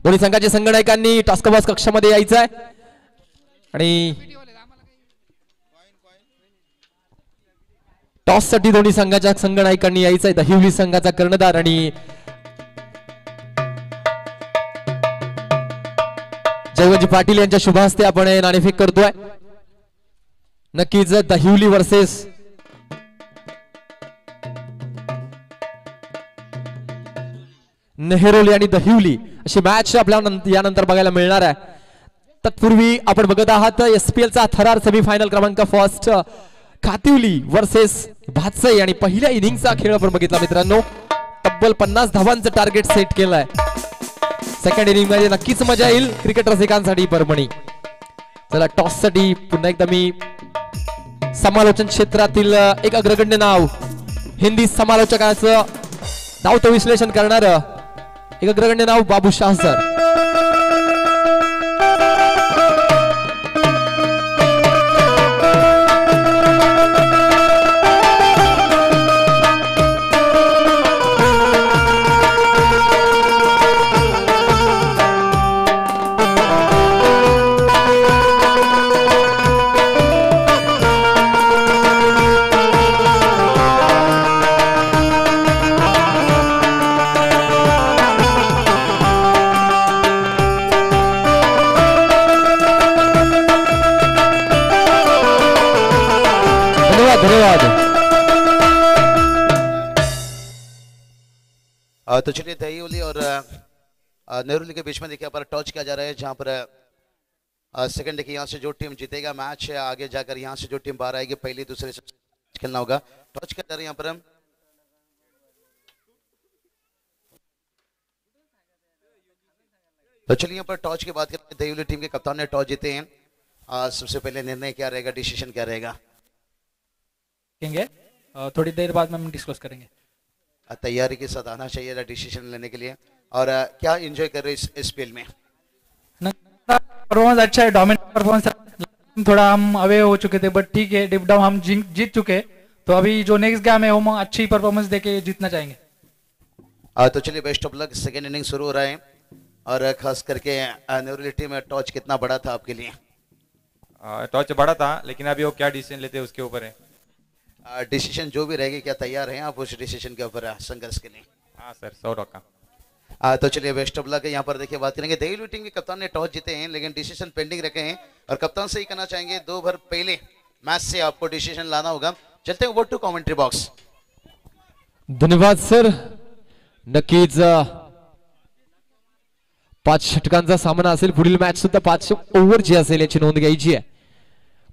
दोन्ही संघाच्या संघनायकांनी टास्कबॉक्स कक्षामध्ये यायचं आहे आणि टॉस साठी दोन्ही संघाच्या संघनायकांनी यायचं आहे. दहिवली संघाचा कर्णधार आणि जयवंतजी पाटील यांच्या शुभ हस्ते आपण नाणेफेक करतोय. नक्कीच दहिवली वर्सेस नेहरोली आणि दहिवली अशी मॅच आपल्याला यानंतर बघायला मिळणार आहे. तत्पूर्वी आपण बघत आहात एसपीएल चा थरार सेमीफायनल क्रमांक फर्स्ट खातिवली वर्सेस भातसाई आणि पहिल्या इनिंगचा खेळ आपण बघितला मित्रांनो. तब्बल 50 धावांचं टार्गेट सेट केलंय. सेकंड इनिंग मध्ये नक्कीच मजा येईल क्रिकेट रसिकांसाठी परभणी. चला टॉस साठी पुन्हा एकदा मी समालोचन क्षेत्रातील एक अग्रगण्य नाव, हिंदी समालोचकाचं धावतो विश्लेषण करणार एक अग्रगण्य नाव बाबू शाह सर.
तो चलिए दहिवली और नेहरुली के बीच में देखिए पर टॉस किया जा रहा है, जहां पर सेकंड देखिए यहाँ से जो टीम जीतेगा मैच है, आगे जाकर यहाँ से जो टीम बाहर आएगी पहले दूसरे से खेलना होगा. टॉस किया जा रहा है यहाँ पर. तो चलिए यहाँ पर टॉस की बात करें. दहिवली टीम के कप्तान ने टॉस जीते हैं. सबसे पहले निर्णय क्या रहेगा, डिसीजन क्या रहेगा?
थोड़ी देर बाद में हम डिस्कस करेंगे.
तैयारी के साथ आना चाहिए डिसीजन लेने के लिए. और क्या एंजॉय कर रहे हैं इस स्पेल में?
परफॉर्मेंस अच्छा है, डोमिनेट परफॉर्मेंस. थोड़ा हम अवे हो चुके थे बट ठीक है, डिप डाउन हम जीत चुके. तो अभी जो नेक्स्ट गेम है हम अच्छी परफॉर्मेंस देके जीतना चाहेंगे.
तो चलिए best of luck. Second inning शुरू हो रहा है और खास करके नेहरुली टीम में टॉस कितना बड़ा था आपके लिए?
टॉस बड़ा था लेकिन अभी वो क्या डिसीजन लेते हैं उसके ऊपर है.
डिसीजन जो भी रहेगी, क्या तैयार हैं आप उस डिसीजन के ऊपर संघर्ष के लिए?
हाँ सर, 100%.
तो चलिए बेस्ट ऑफ लक है. यहाँ पर देखिए बात करेंगे दहिवली टीम के कप्तान ने टॉस जीते हैं लेकिन डिसीजन पेंडिंग रखे हैं और कप्तान से ही कहना चाहेंगे 2 ओवर पहले मैच से आपको डिसीजन लाना होगा. चलते हैं ओवर टू कमेंट्री बॉक्स.
धन्यवाद सर. नक्कीच 5 षटकांचा सामना असेल. पुढील मॅच सुद्धा 5 ओव्हर जी असेल याची नोंद घ्यायची आहे.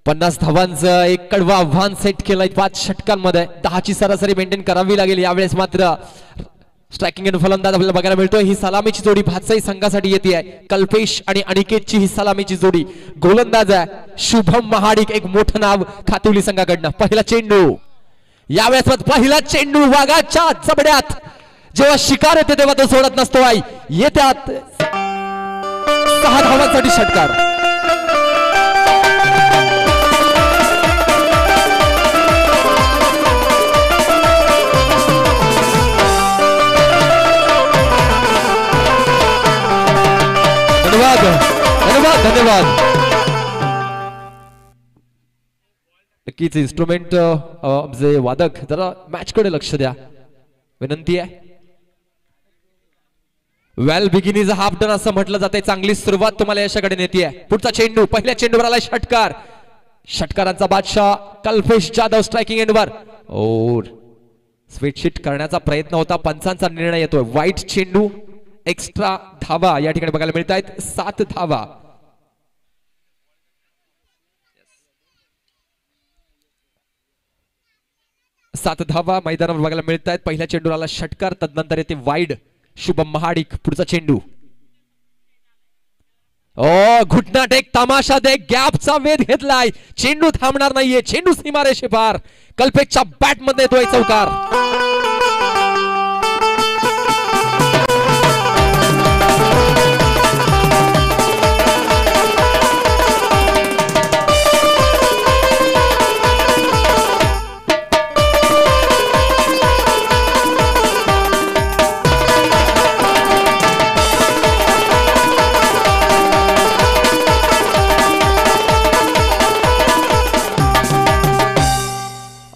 50 धावांचं एक कडवा आव्हान सेट केलंय 5 षटकांमध्ये. 10ची सरासरी मेंटेन करावी लागेल. यावेळेस मात्र स्ट्रायकिंग एंड फलंदाज आपल्याला बघायला मिळतोय. ही सलामीची जोडी भातसाई संघासाठी येते आहे. कल्पेश आणि अनिकेतची ही सलामीची जोडी. गोलंदाज आहे शुभम महाडिक, एक मोठं नाव खातिवली संघाकडनं. पहिला चेंडू, यावेळेस पहिला चेंडू वाघाच्या जबड्यात. जेव्हा शिकार येते तेव्हा तो सोडत नसतो. आई येत्यात 6 धावांसाठी षटकार. धन्यवाद धन्यवाद. नक्कीच इन्स्ट्रुमेंट जे वादक जरा मॅच कडे लक्ष द्या विनंती आहे. वेल बिगिन इज हाफ डन असं म्हटलं जाते. चांगली सुरुवात तुम्हाला यशाकडे नेते आहे. पुढचा चेंडू, पहिल्या चेंडूवर आलाय षटकार. षटकारांचा बादशाह कल्पेश जाधव स्ट्रायकिंग एंडवर. और स्वीटशीट करण्याचा प्रयत्न होता, पंचांचा निर्णय येतोय. वाईट चेंडू, एक्स्ट्रा धावा या ठिकाणी बघायला मिळत आहेत. 7 धावा. मैदानावर बघायला मिळत आहेत. पहिल्या चेंडूला षटकार, तदनंतर येते वाईड शुभम महाडिक. पुढचा चेंडू ओ घुटना टेक तमाशा देख गॅपचा वेध घेतलाय. चेंडू थांबणार नाहीये. चेंडू सीमारेषे पार. कल्पेशच्या बॅट मध्ये येतोय चौकार.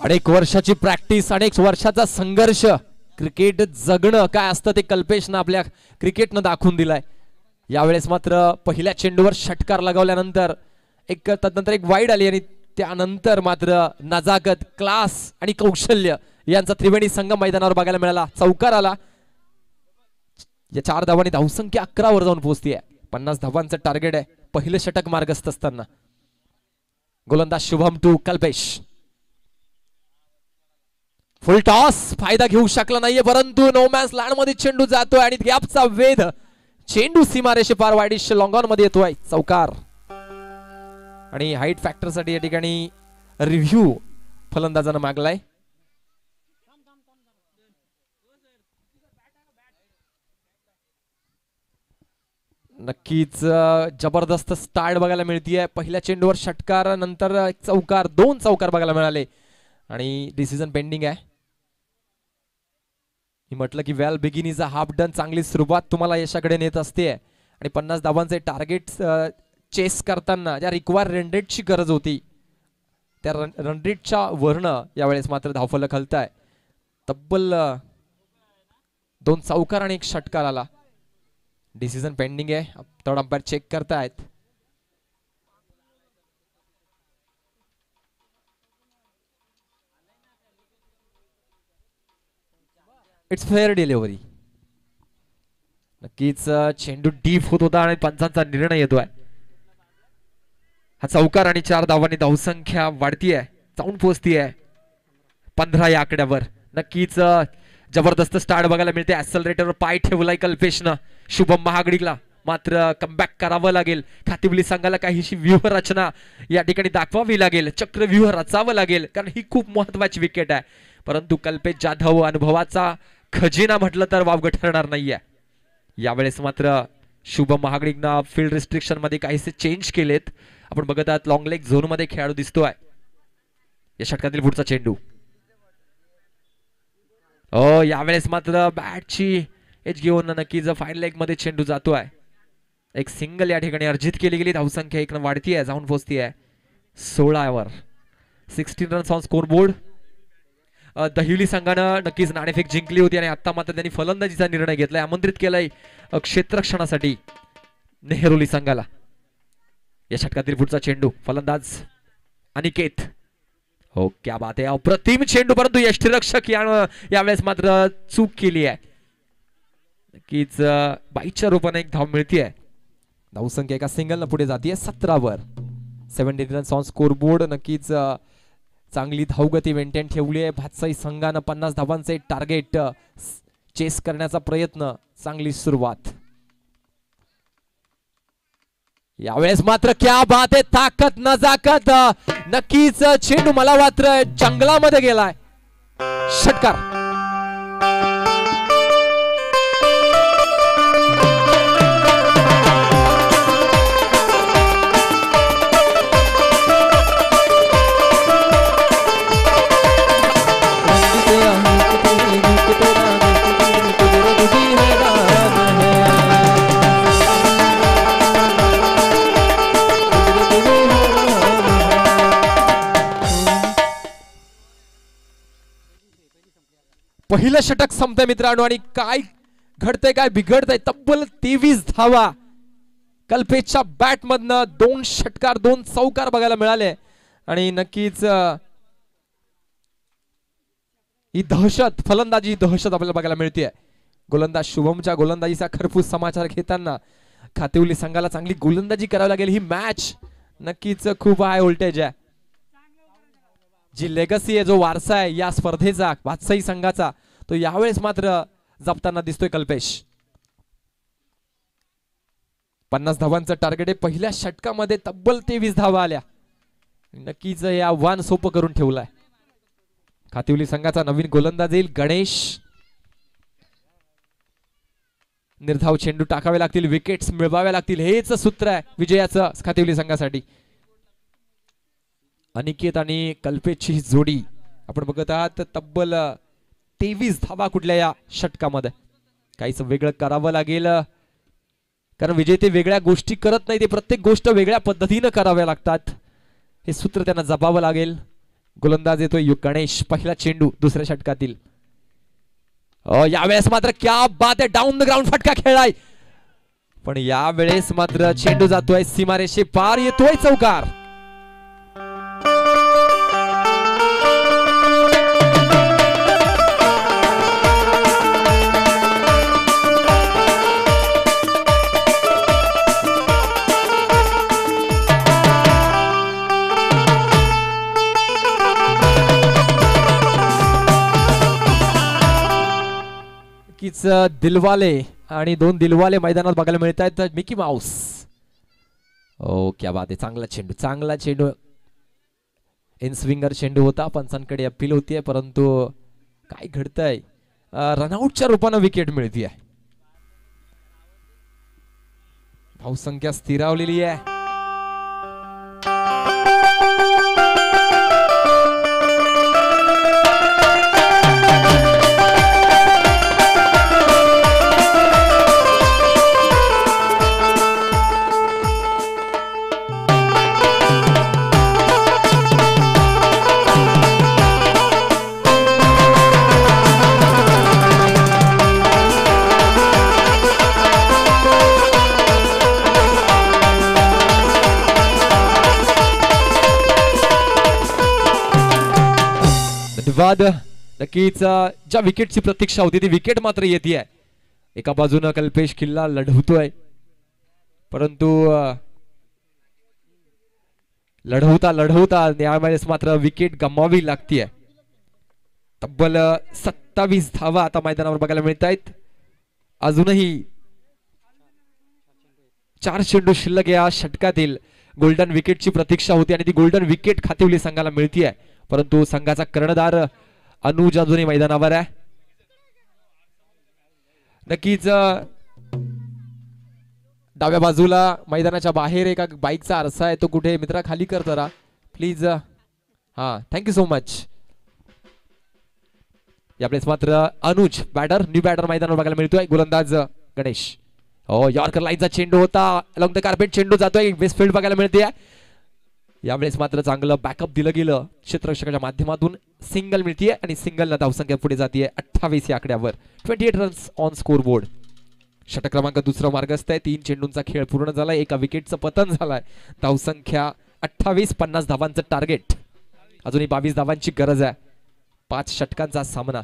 अनेक वर्षाची प्रॅक्टिस, अनेक वर्षाचा संघर्ष, क्रिकेट जगणं काय असतं ते कल्पेशनं आपल्या क्रिकेटनं दाखवून दिलाय. यावेळेस मात्र पहिल्या चेंडूवर षटकार लगावल्यानंतर तदनंतर एक वाईड आली आणि त्यानंतर मात्र नजाकत, क्लास आणि कौशल्य यांचा त्रिवेणी संगम मैदानावर बघायला मिळाला. चौकार आला. या 4 धावांनी धावसंख्या 11 वर जाऊन पोहोचतीये. 50 धावांचं टार्गेट आहे पहिलं षटक मार्गस्थ असताना. गोलंदाज Shubham to Kalpesh. Full toss फायदा घेऊ शकला नाहीये परंतु नो मॅन्स लँड मध्ये चेंडू जातोय आणि गॅपचा वेध. चेंडू सीमारेषे पार वाईडिश लॉंग ऑन मध्ये येतोय चौकार. आणि हाईट फॅक्टर साठी या ठिकाणी रिव्ह्यू फलंदाजानं मागलाय. नक्कीच जबरदस्त स्टार्ट बघायला मिळतीये. पहिल्या चेंडूवर षटकार, नंतर चौकार, 2 चौकार बघायला मिळाले आणि डिसिजन पेंडिंग आहे. मी म्हटलं की well begin is a half done. चांगली सुरुवात तुम्हाला यशाकडे नेत असते आणि 50 धावांचे टार्गेट चेस करताना ज्या रिक्वायर रन रेटची गरज होती त्या रन रेटच्या वर्ण यावेळेस मात्र धावफलक हलताय. तब्बल 2 चौकार आणि 1 षटकार आला. डिसिजन पेंडिंग आहे. थर्ड अंपायर चेक करतायत. It's fair delivery. नक्कीच चेंडू डीप होत होता आणि पंचांचा निर्णय येतोय. हा चौकार आणि 4 धावांनी धावसंख्या वाढतीये, जाऊन पोहोचतीये 15 या आकड्यावर. नक्कीच जबरदस्त स्टार्ट बघायला मिळते. ऍक्सलरेटरवर पाय ठेवलाय कल्पेशनं. शुभम महागडीला मात्र कमबॅक करावं लागेल. खातिवली संघाला काहीशी व्यूहरचना या ठिकाणी दाखवावी लागेल. चक्रव्यूह रचावं लागेल कारण ही खूप महत्वाची विकेट आहे. परंतु कल्पेश जाधव अनुभवाचा खजिना म्हटलं तर वावगं ठरणार नाहीये. यावेळेस मात्र शुभम महागडींना फील्ड रिस्ट्रिक्शन मध्ये काहीसे चेंज केलेत. आपण बघत आहात लॉंग लेग झोन मध्ये खेळाडू दिसतोय. या षटकातील पुढचा चेंडू. यावेळेस मात्र बॅटची एज घेऊन नक्कीच फाईन लेग मध्ये चेंडू जातोय. एक सिंगल या ठिकाणी अर्जित केली गेली. धावसंख्या 1 वाढती आहे, जाऊन पोहोचती आहे 16 वर. 16 runs on score board. Dahivali संघानं नक्कीच नाणेफेक जिंकली होती आणि आता मात्र त्यांनी फलंदाजीचा निर्णय घेतलाय. आमंत्रित केलाय क्षेत्ररक्षणासाठी नेहरूली संघाला. या षटकातील पुढचा चेंडू. फलंदाज अनिकेत. हो क्या बात आहे. अप्रतिम चेंडू परंतु यष्टीरक्षक यावेळेस मात्र चूक केली आहे. नक्कीच 22च्या रूपाने 1 धाव मिळतीये. धावसंख्या एका सिंगल न पुढे जातीये 17 वर. 17 रन्स ऑन स्कोर बोर्ड. नक्कीच चांगली धावगती मेंटेन ठेवली आहे. भातसाई संघानं 50 धावांचे टार्गेट चेस करण्याचा प्रयत्न. चांगली सुरुवात. यावेळेस मात्र क्या बात आहे. ताकद नजाकत. नक्कीच चेंडू मला मात्र जंगलामध्ये गेलाय. षटकार. पहिलं षटक संपतंय मित्रांनो आणि काय घडतंय काय बिघडतंय. तब्बल 23 धावा कल्पेशच्या बॅट मधनं. 2 षटकार 2 चौकार बघायला मिळाले आणि नक्कीच ही दहशत, फलंदाजी दहशत आपल्याला बघायला मिळते. गोलंदाज शुभमच्या गोलंदाजीचा खरपूस समाचार घेताना खातिवली संघाला चांगली गोलंदाजी करावी लागेल. ही मॅच नक्कीच खूप हाय व्होल्टेज आहे. जी लेगसी आहे, जो वारसा आहे या स्पर्धेचा भातसाई संघाचा, तो यावेळेस मात्र जपताना दिसतोय कल्पेश. 50 धावांचं टार्गेट आहे. पहिल्या षटकामध्ये तब्बल 23 धावा आल्या. नक्कीच या आव्हान सोपं करून ठेवलंय. खातिवली संघाचा नवीन गोलंदाज येईल गणेश. निर्धाव चेंडू टाकावे लागतील, विकेट्स मिळवाव्या लागतील, हेच सूत्र आहे विजयाचं खातिवली संघासाठी. अनिकेत आणि कल्पेशची ही जोडी आपण बघत आहात. तब्बल 23 धावा कुठल्या या षटकामध्ये. काहीच वेगळं करावं लागेल, कारण विजेते वेगळ्या गोष्टी करत नाही, ते प्रत्येक गोष्ट वेगळ्या पद्धतीनं कराव्या लागतात. हे सूत्र त्यांना जपावं लागेल. गोलंदाज येतोय गणेश. पहिला चेंडू दुसऱ्या षटकातील. यावेळेस मात्र क्या बात आहे, डाऊन द ग्राउंड फटका खेळलाय, पण यावेळेस मात्र चेंडू जातोय सीमारेषे पार, येतोय चौकार. दिलवाले आणि 2 दिलवाले मैदानात बघायला मिळत आहेत. Mickey Mouse. ओ क्या बात आहे, चांगला चेंडू, चांगला चेंडू. इन स्विंगर चेंडू होता, पंचांकडे अपील होतीये, परंतु काय घडतंय, रनआउटच्या रूपानं विकेट मिळतीये. धावसंख्या स्थिरावलेली आहे. नक्कीच ज्या विकेटची प्रतीक्षा होती ती विकेट मात्र येते. एका बाजूने कल्पेश किल्ला लढवतोय, परंतु लढवता यावेळेस मात्र विकेट गमावी लागतीये. तब्बल 27 धावा आता मैदानावर बघायला मिळत आहेत. अजूनही 4 चेंडू शिल्लक या षटकातील. गोल्डन विकेटची प्रतीक्षा होती आणि ती गोल्डन विकेट खातिवली संघाला मिळतीये, परंतु संघाचा कर्णधार अनुज अजूनही मैदानावर आहे. नक्कीच डाव्या बाजूला मैदानाच्या बाहेर एका बाईकचा आरसा आहे, तो कुठे मित्रा खाली कर जरा प्लीज. हा, थँक्यू सो मच. यावेळेस मात्र अनुज बॅटर, न्यू बॅटर मैदानावर बघायला मिळतोय. गोलंदाज गणेश. हो, यॉर्कर लाईनचा चेंडू होता, अलॉंग द कार्पेट चेंडू जातोय, वेस्टफील्ड बघायला मिळते. यावेळेस मात्र चांगलं बॅकअप दिलं गेलं क्षेत्ररक्षकाच्या माध्यमातून. सिंगल मिळतीये आणि सिंगलला धावसंख्या पुढे जातीये 28 या आकड्यावर. 28 रन्स ऑन स्कोर बोर्ड. षटक क्रमांक दुसरा मार्गस्थ आहे. 3 चेंडूंचा खेळ पूर्ण झालाय, एका विकेटचं पतन झालंय. धावसंख्या 28, 50 धावांचं टार्गेट. अजूनही 22 धावांची गरज आहे. 5 षटकांचा सामना.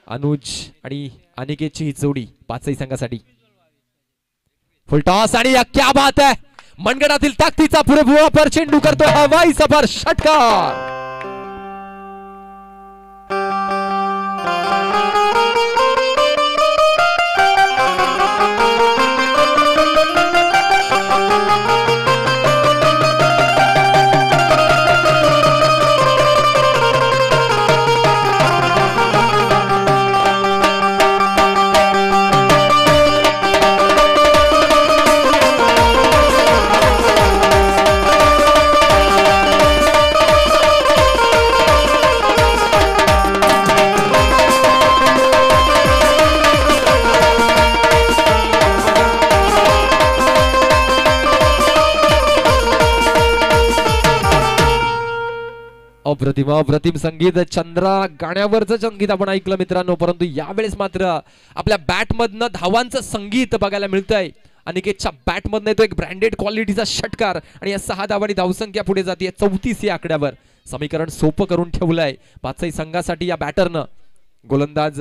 अनुज आणि अनिकेतची ही जोडी पाचही संघासाठी. फुलटॉस आणि क्या बात आहे, मनगडातील ताकदीचा पुरेपूर वापर. चेंडू करतो हवाई सफर, षटकार. अप्रतिम संगीत. चंद्रा गाण्यावरचं संगीत आपण ऐकलं मित्रांनो, परंतु यावेळेस मात्र आपल्या बॅट मधनं धावांचं संगीत बघायला मिळतंय. अनिकेतच्या बॅट मधनं येतो एक ब्रँडेड क्वालिटीचा षटकार आणि या 6 धावांनी धावसंख्या पुढे जाते 34 या आकड्यावर. समीकरण सोपं करून ठेवलंय पाचही संघासाठी या बॅटरनं. गोलंदाज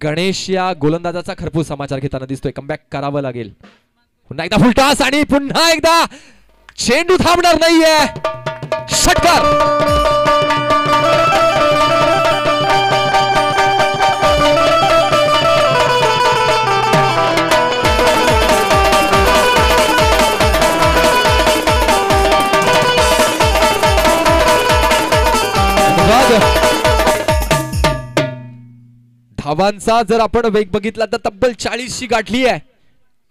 गणेश या गोलंदाजाचा खरपूस समाचार घेताना दिसतोय. कमबॅक करावं लागेल. पुन्हा एकदा फुलटॉस आणि पुन्हा एकदा चेंडू थांबणार नाहीये, षटकार. धावांचा जर आपण वेग बघितला तर तब्बल 40ची गाठली आहे.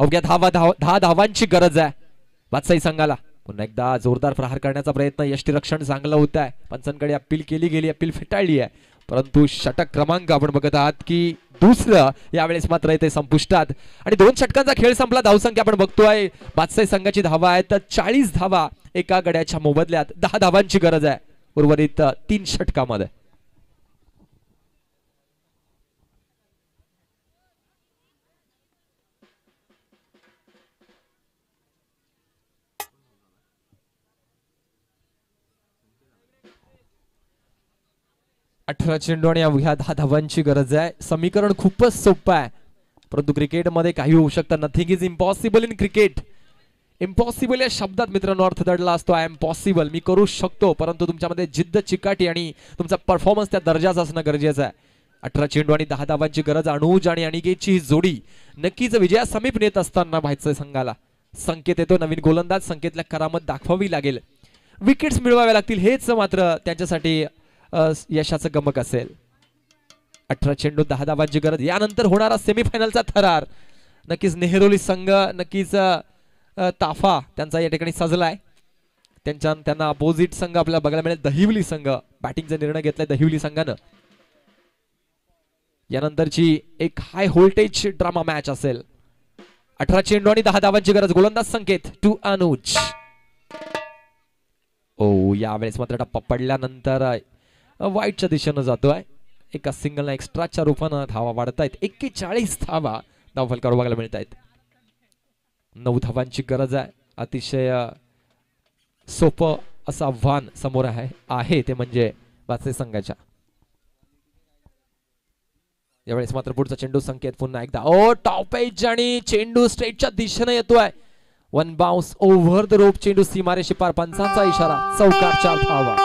अवघ्या 10 धावांची गरज आहे बादशाही संघाला. पुन्हा एकदा जोरदार प्रहार करण्याचा प्रयत्न, यष्टीरक्षण चांगलं होत आहे. पंचांकडे अपील केली गेली, अपील फेटाळली आहे, परंतु षटक क्रमांक आपण बघत आहात की दुसरं यावेळेस मात्र इथे संपुष्टात. आणि 2 षटकांचा खेळ संपला. धावसंख्या आपण बघतोय बादशाही संघाची धावा आहेत तर 40 धावा एका गड्याच्या मोबदल्यात 10 धावांची गरज आहे उर्वरित 3 षटकामध्ये. अठरा चेंडू आणि अवघ्या 10 धावांची गरज आहे. समीकरण खूपच सोपं आहे, परंतु क्रिकेटमध्ये काही होऊ शकतं. Nothing is impossible in cricket. Impossible या शब्दात मित्रांनो अर्थ दडला असतो. आय एम पॉसिबल, मी करू शकतो, परंतु तुमच्यामध्ये जिद्द, चिकाटी आणि तुमचा परफॉर्मन्स त्या दर्जाचा असणं गरजेचं आहे. 18 चेंडू आणि 10 धावांची गरज. अनुज आणि अनिकेतची ही जोडी नक्कीच विजया समीप नेत असताना बादशाही संघाला संकेत येतो. नवीन गोलंदाज संकेतला करामत दाखवावी लागेल, विकेट्स मिळवाव्या लागतील, हेच मात्र त्यांच्यासाठी यशाचं गमक असेल. 18 चेंडू 10 धावांची गरज. यानंतर होणारा सेमीफायनलचा थरार नक्कीच नेहरोली संघ, नक्कीच ताफा त्यांचा या ठिकाणी सजलाय. त्यांना अपोजिट संघ आपल्याला बघायला मिळेल दहिवली संघ. बॅटिंगचा निर्णय घेतलाय दहिवली संघानं. यानंतरची एक हाय व्होल्टेज ड्रामा मॅच असेल. 18 चेंडू आणि 10 धावांची गरज. गोलंदाज संकेत टू अनुज. ओ यावेळेस मात्र टप्पा पडल्यानंतर वाईटच्या दिशेनं जातोय. एका सिंगलना एक्स्ट्राच्या रूपानं धावा वाढत आहेत. 41 धावा धावफलकावर बघायला मिळत आहेत. 9 धावांची गरज आहे. अतिशय सोपं असं आव्हान समोर आहे ते म्हणजे बादशाही संघाच्या. यावेळेस मात्र पुढचा चेंडू संकेत पुन्हा एकदा ओ टॉप एज आणि चेंडू स्ट्रेटच्या दिशेने येतोय. 1 बाउन्स ओव्हर द रोप. चेंडू सीमारेषे पार. पंचांचा इशारा. चौकार. 4 धावा.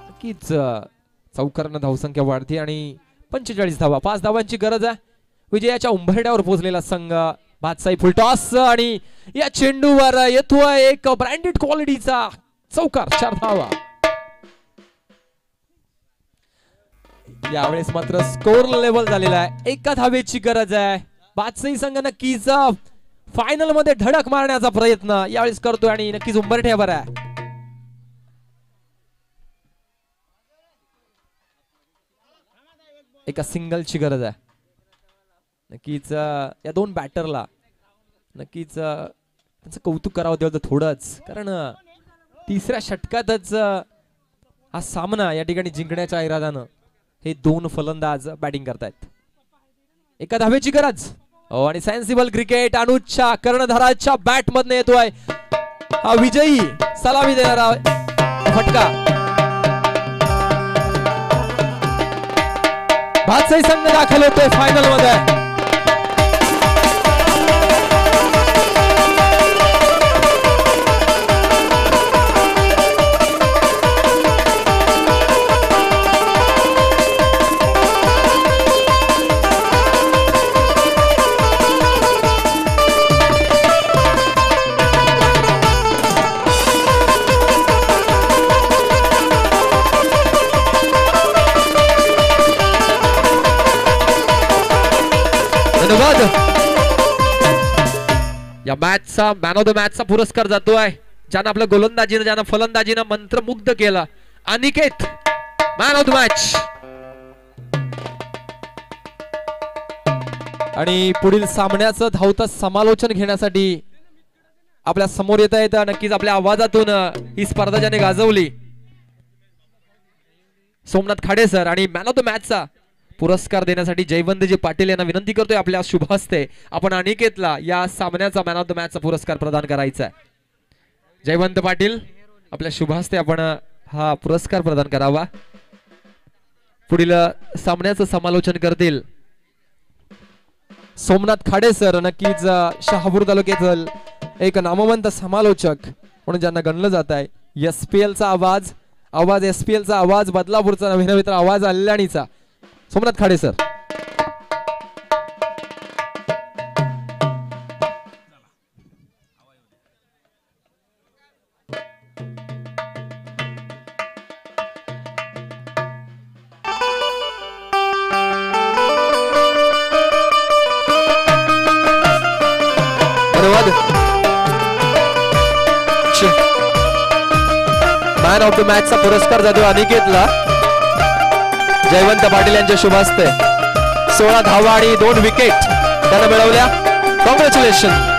नक्कीच चौकारानं धावसंख्या वाढते आणि 45 धावा. 5 धावांची गरज आहे. विजयाच्या उंबरड्यावर पोहोचलेला संघ बादशाही. फुलटॉस आणि या चेंडूवर येतोय एक ब्रँडेड क्वालिटीचा चौकार. 4 धावा. यावेळेस मात्र स्कोर लेवल झालेला आहे. 1 धावेची गरज आहे. बादशाही संघ नक्कीच फायनल मध्ये धडक मारण्याचा प्रयत्न यावेळेस करतोय आणि नक्कीच उंबरठ्यावर आहे. एका सिंगलची गरज आहे. नक्कीच या 2 बॅटरला नक्कीच त्यांचं कौतुक करावं तेवढं थोडंच, कारण 3ऱ्या षटकातच हा सामना या ठिकाणी जिंकण्याच्या इराद्यानं हे 2 फलंदाज बॅटिंग करतायत. 1 धावेची गरज. आणि सेन्सिबल क्रिकेट. अनुजच्या कर्णधाराच्या बॅट मधनं येतोय हा विजयी सलामी देणारा फटका. बादशाही संघ दाखल होतोय फायनल मध्ये. या मॅचचा मॅन ऑफ द मॅचचा पुरस्कार जातोय ज्यानं आपल्या गोलंदाजीनं, ज्यानं फलंदाजीनं मंत्रमुग्ध केलं. Aniket man of the match. आणि पुढील सामन्याचं धावतं समालोचन घेण्यासाठी आपल्या समोर येता येतं नक्कीच आपल्या आवाजातून ही स्पर्धा ज्याने गाजवली सोमनाथ खाडे सर. आणि मॅन ऑफ द मॅचचा पुरस्कार देण्यासाठी जयवंतजी पाटील यांना विनंती करतोय आपल्या शुभ हस्ते आपण अनिकेतला या सामन्याचा मॅन ऑफ द मॅचचा पुरस्कार प्रदान करायचा आहे. जयवंत पाटील आपल्या शुभ हस्ते आपण हा पुरस्कार प्रदान करावा. पुढील सामन्याचं समालोचन करतील सोमनाथ खाडे सर. नक्कीच शहापूर तालुक्यातील एक नामवंत समालोचक म्हणून ज्यांना गणलं जात आहे. SPL चा आवाज SPL चा आवाज, बदलापूरचा नवीन आवाज, अल्याणीचा Somnath Khade sir. Man of the मॅचचा पुरस्कार जातो अनिकेतला. जयवंत पाटील यांच्या शुभ हस्ते 16 धावा आणि 2 विकेट त्यानं मिळवल्या. कॉंग्रॅच्युलेशन.